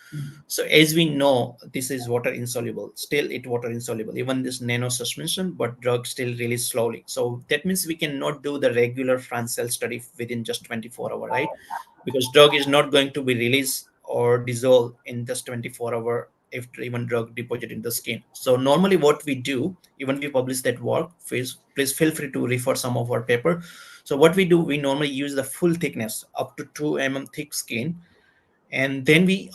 So as we know, this is water insoluble. Still, it water insoluble. Even this nano suspension, but drug still release slowly. So that means we cannot do the regular Francis study within just 24 hours, right? Because drug is not going to be released or dissolved in just 24 hours if even drug deposit in the skin. So normally what we do, even we publish that work, please feel free to refer some of our paper. So what we do, we normally use the full thickness up to 2 mm thick skin, and then we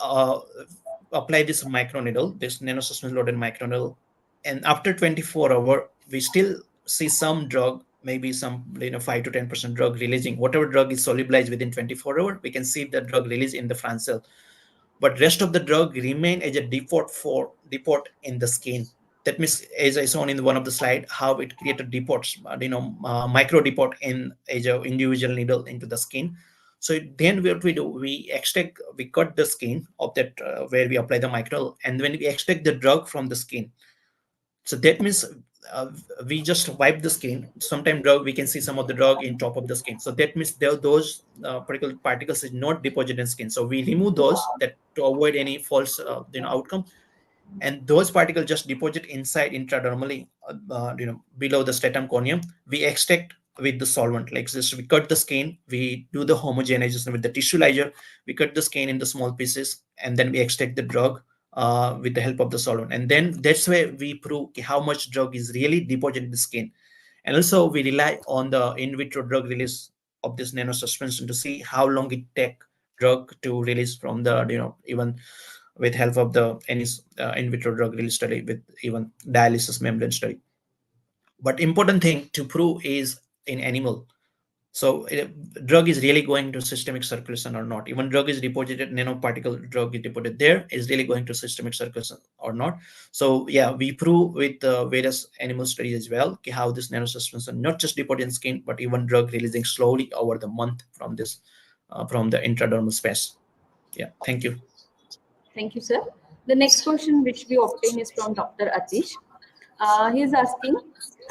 apply this microneedle, this nanosuspension loaded microneedle, and after 24 hours we still see some drug, maybe some 5 to 10% drug releasing. Whatever drug is solubilized within 24 hours, we can see the drug release in the France cell, but rest of the drug remain as a depot in the skin. That means, as I shown in one of the slide, how it created depots, micro depot in as a individual needle into the skin. So then what we do, we cut the skin of that where we apply the micro, and when we extract the drug from the skin, so that means uh, we just wipe the skin. Sometimes drug, we can see some of the drug in top of the skin. So that means those particular particles is not deposited in skin. So we remove those that to avoid any false outcome, and those particles just deposit inside intradermally, below the stratum corneum. We extract with the solvent, like this. We cut the skin, we do the homogenization with the tissue liger, we cut the skin into small pieces, and then we extract the drug with the help of the solvent, and then that's where we prove how much drug is really deposited in the skin. And also we rely on the in vitro drug release of this nano suspension to see how long it take drug to release from the even with help of the any in vitro drug release study with even dialysis membrane study. But important thing to prove is in animal. So drug is really going to systemic circulation or not. Even drug is deposited, nanoparticle drug is deposited there, is really going to systemic circulation or not. So yeah, we prove with various animal studies as well how this nanosuspension not just deposited in skin, but even drug releasing slowly over the month from this from the intradermal space. Yeah, thank you. Thank you, sir. The next question which we obtain is from Dr. Atish. He is asking,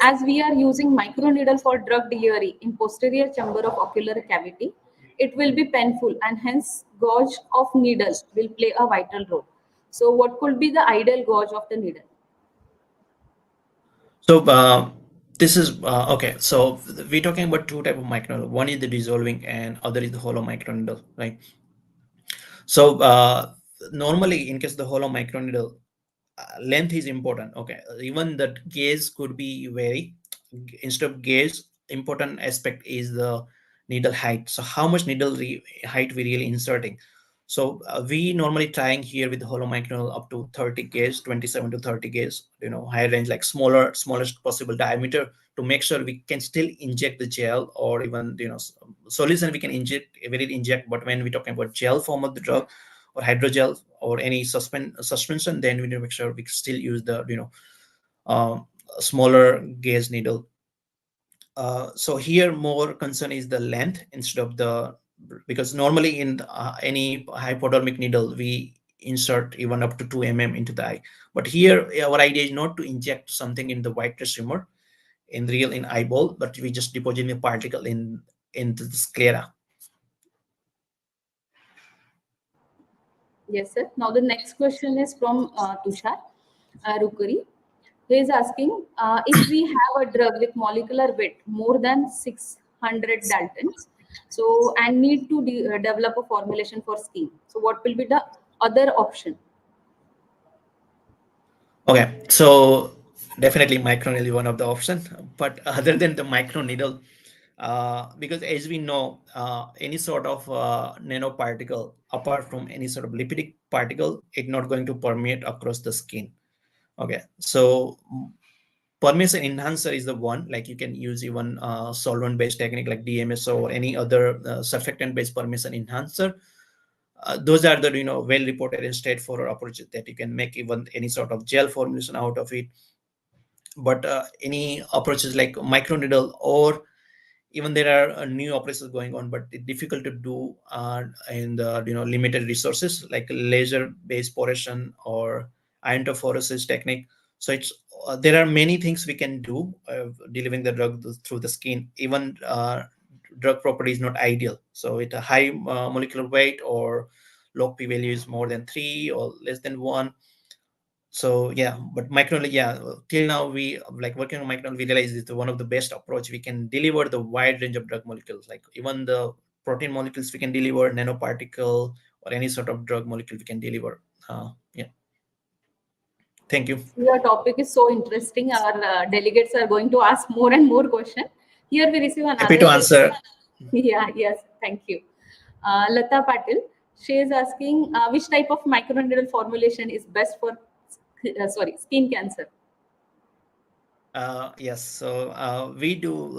as we are using microneedle for drug delivery in posterior chamber of ocular cavity, it will be painful and hence gauge of needle will play a vital role. So what could be the ideal gauge of the needle? So this is okay. So we're talking about two type of microneedle. One is the dissolving, and other is the hollow microneedle, right? So normally, in case the hollow microneedle, length is important. Okay, even the gauge could be vary. Instead of gauge, important aspect is the needle height. So how much needle height we really inserting. So we normally trying here with hollow microneedle up to 30 gauge, 27 to 30 gauge, high range, like smallest possible diameter, to make sure we can still inject the gel, or even solution we can inject. But when we're talking about gel form of the drug, or hydrogel, or any suspension, then we need to make sure we still use the smaller gauge needle. So here more concern is the length instead of because normally in any hypodermic needle we insert even up to 2 into the eye. But here our idea is not to inject something in the vitreous tumor in eyeball, but we just deposit a particle into the sclera. Yes, sir. Now the next question is from Tushar Rukuri. He is asking, if we have a drug with molecular weight more than 600 Daltons, so and need to develop a formulation for skin, so what will be the other option? Okay, so definitely microneedle is one of the options, but other than the microneedle, because as we know, any sort of nanoparticle, apart from any sort of lipidic particle, it's not going to permeate across the skin. Okay, so permeation enhancer is the one, like you can use even solvent-based technique like DMSO or any other surfactant-based permeation enhancer. Those are the well reported and straightforward approaches that you can make even any sort of gel formulation out of it. But any approaches like microneedle, or even there are new operations going on, but it's difficult to do in the limited resources, like laser based poration or iontophoresis technique. So it's there are many things we can do delivering the drug through the skin. Even drug property is not ideal, so it a high molecular weight, or log p value is more than 3 or less than 1. So yeah, but microneedle, yeah, till now we like working on microneedle, we realize it's one of the best approach. We can deliver the wide range of drug molecules, like even the protein molecules we can deliver, nanoparticle, or any sort of drug molecule we can deliver. Yeah, thank you. Your topic is so interesting. Our delegates are going to ask more and more questions. Here we receive Happy another to question. answer. Yeah, yes, thank you. Lata Patil, she is asking, which type of microneedle formulation is best for skin cancer? Yes, so we do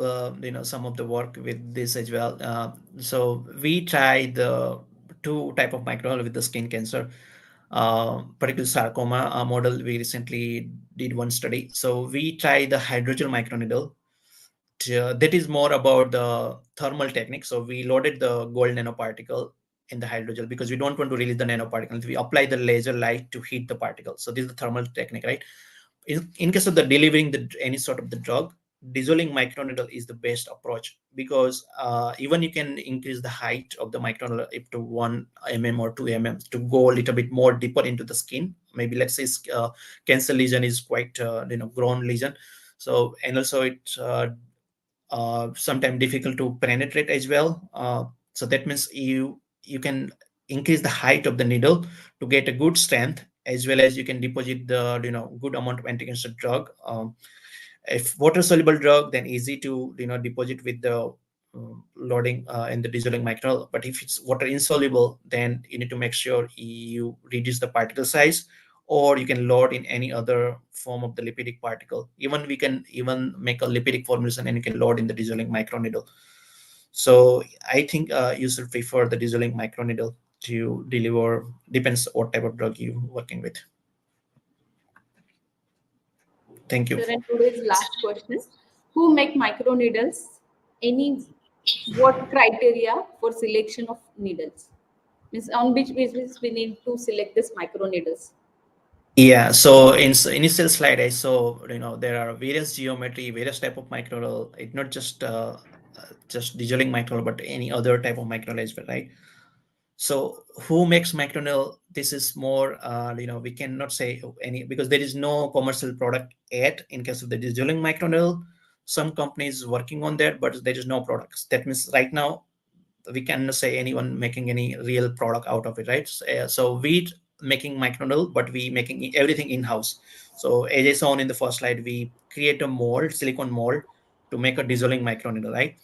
some of the work with this as well. So we try the two type of microneedle with the skin cancer, particular sarcoma model. We recently did one study. So we try the hydrogel microneedle. That is more about the thermal technique. So we loaded the gold nanoparticle in the hydrogel because we don't want to release the nanoparticle. We apply the laser light to heat the particle. So this is the thermal technique, right? In case of the delivering any sort of the drug, dissolving microneedle is the best approach, because even you can increase the height of the microneedle up to 1 or 2 to go a little bit more deeper into the skin. Maybe let's say cancer lesion is quite grown lesion. So, and also it sometimes difficult to penetrate as well. So that means you can increase the height of the needle to get a good strength, as well as you can deposit the good amount of anti-cancer drug. If water soluble drug, then easy to deposit with the loading in the dissolving microneedle. But if it's water insoluble, then you need to make sure you reduce the particle size, or you can load in any other form of the lipidic particle. Even we can even make a lipidic formulation and you can load in the dissolving microneedle. So I think you should prefer the dissolving microneedle to deliver, depends what type of drug you working with. Thank you. Sir, and today's last question: who make microneedles? Any what criteria for selection of needles? Means on which basis we need to select this microneedles? Yeah, so in initial slide I saw there are various geometry, various type of microneedle. It's not just dissolving microneedle, but any other type of microneedle as well, right? So who makes microneedle? This is more we cannot say any, because there is no commercial product yet in case of the dissolving microneedle. Some companies working on that, but there is no products. That means right now we cannot say anyone making any real product out of it, right? So we making microneedle, but we making everything in-house. So as I saw in the first slide, we create a mold, silicone mold, to make a dissolving microneedle, right?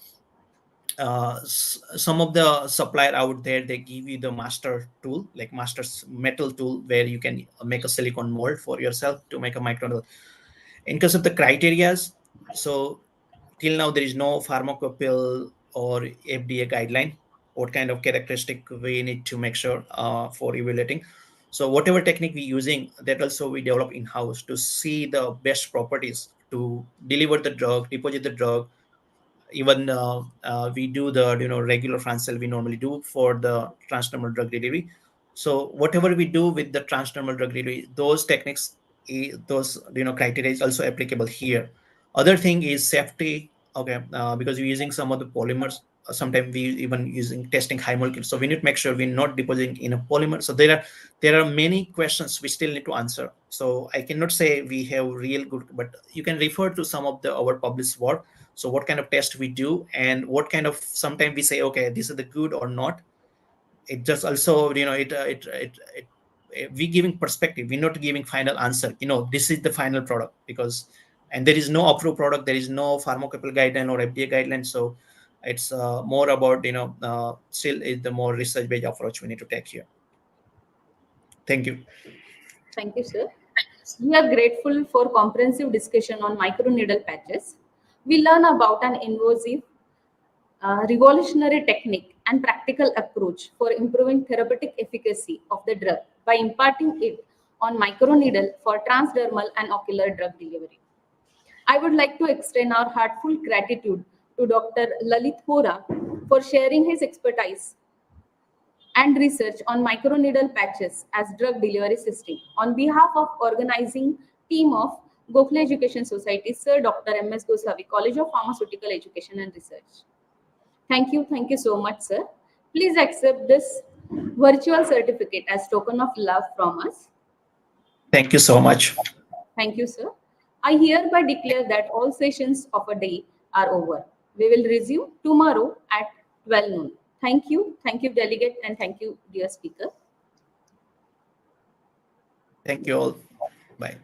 some of the supplier out there, they give you the master tool, like master's metal tool, where you can make a silicone mold for yourself to make a microneedle. In case of the criterias, so till now there is no pharmaceutical or FDA guideline what kind of characteristic we need to make sure for evaluating. So whatever technique we're using, that also we develop in-house to see the best properties to deliver the drug, deposit the drug. Even we do the regular France cell we normally do for the transdermal drug delivery. So whatever we do with the transdermal drug delivery, those techniques, those criteria is also applicable here. Other thing is safety. Okay, because we're using some of the polymers. Sometimes we even using testing high molecules, so we need to make sure we're not depositing in a polymer. So there are many questions we still need to answer. So I cannot say we have real good, but you can refer to some of the our published work. So what kind of test we do, and what kind of, sometimes we say okay, this is the good or not. It just also we giving perspective, we're not giving final answer, this is the final product, because and there is no approved product, there is no pharmaceutical guideline or FDA guideline. So it's more about still is the more research based approach we need to take here. Thank you. Thank you, sir. We are grateful for comprehensive discussion on microneedle patches. We learn about an invasive, revolutionary technique and practical approach for improving therapeutic efficacy of the drug by imparting it on microneedle for transdermal and ocular drug delivery. I would like to extend our heartfelt gratitude to Dr. Lalit Vora for sharing his expertise and research on microneedle patches as drug delivery system. On behalf of organizing team of Gokhale Education Society, Sir Dr. M.S. Gosavi, College of Pharmaceutical Education and Research. Thank you so much, sir. Please accept this virtual certificate as token of love from us. Thank you so much. Thank you, sir. I hereby declare that all sessions of a day are over. We will resume tomorrow at 12 noon. Thank you, delegate, and thank you, dear speaker. Thank you all. Bye.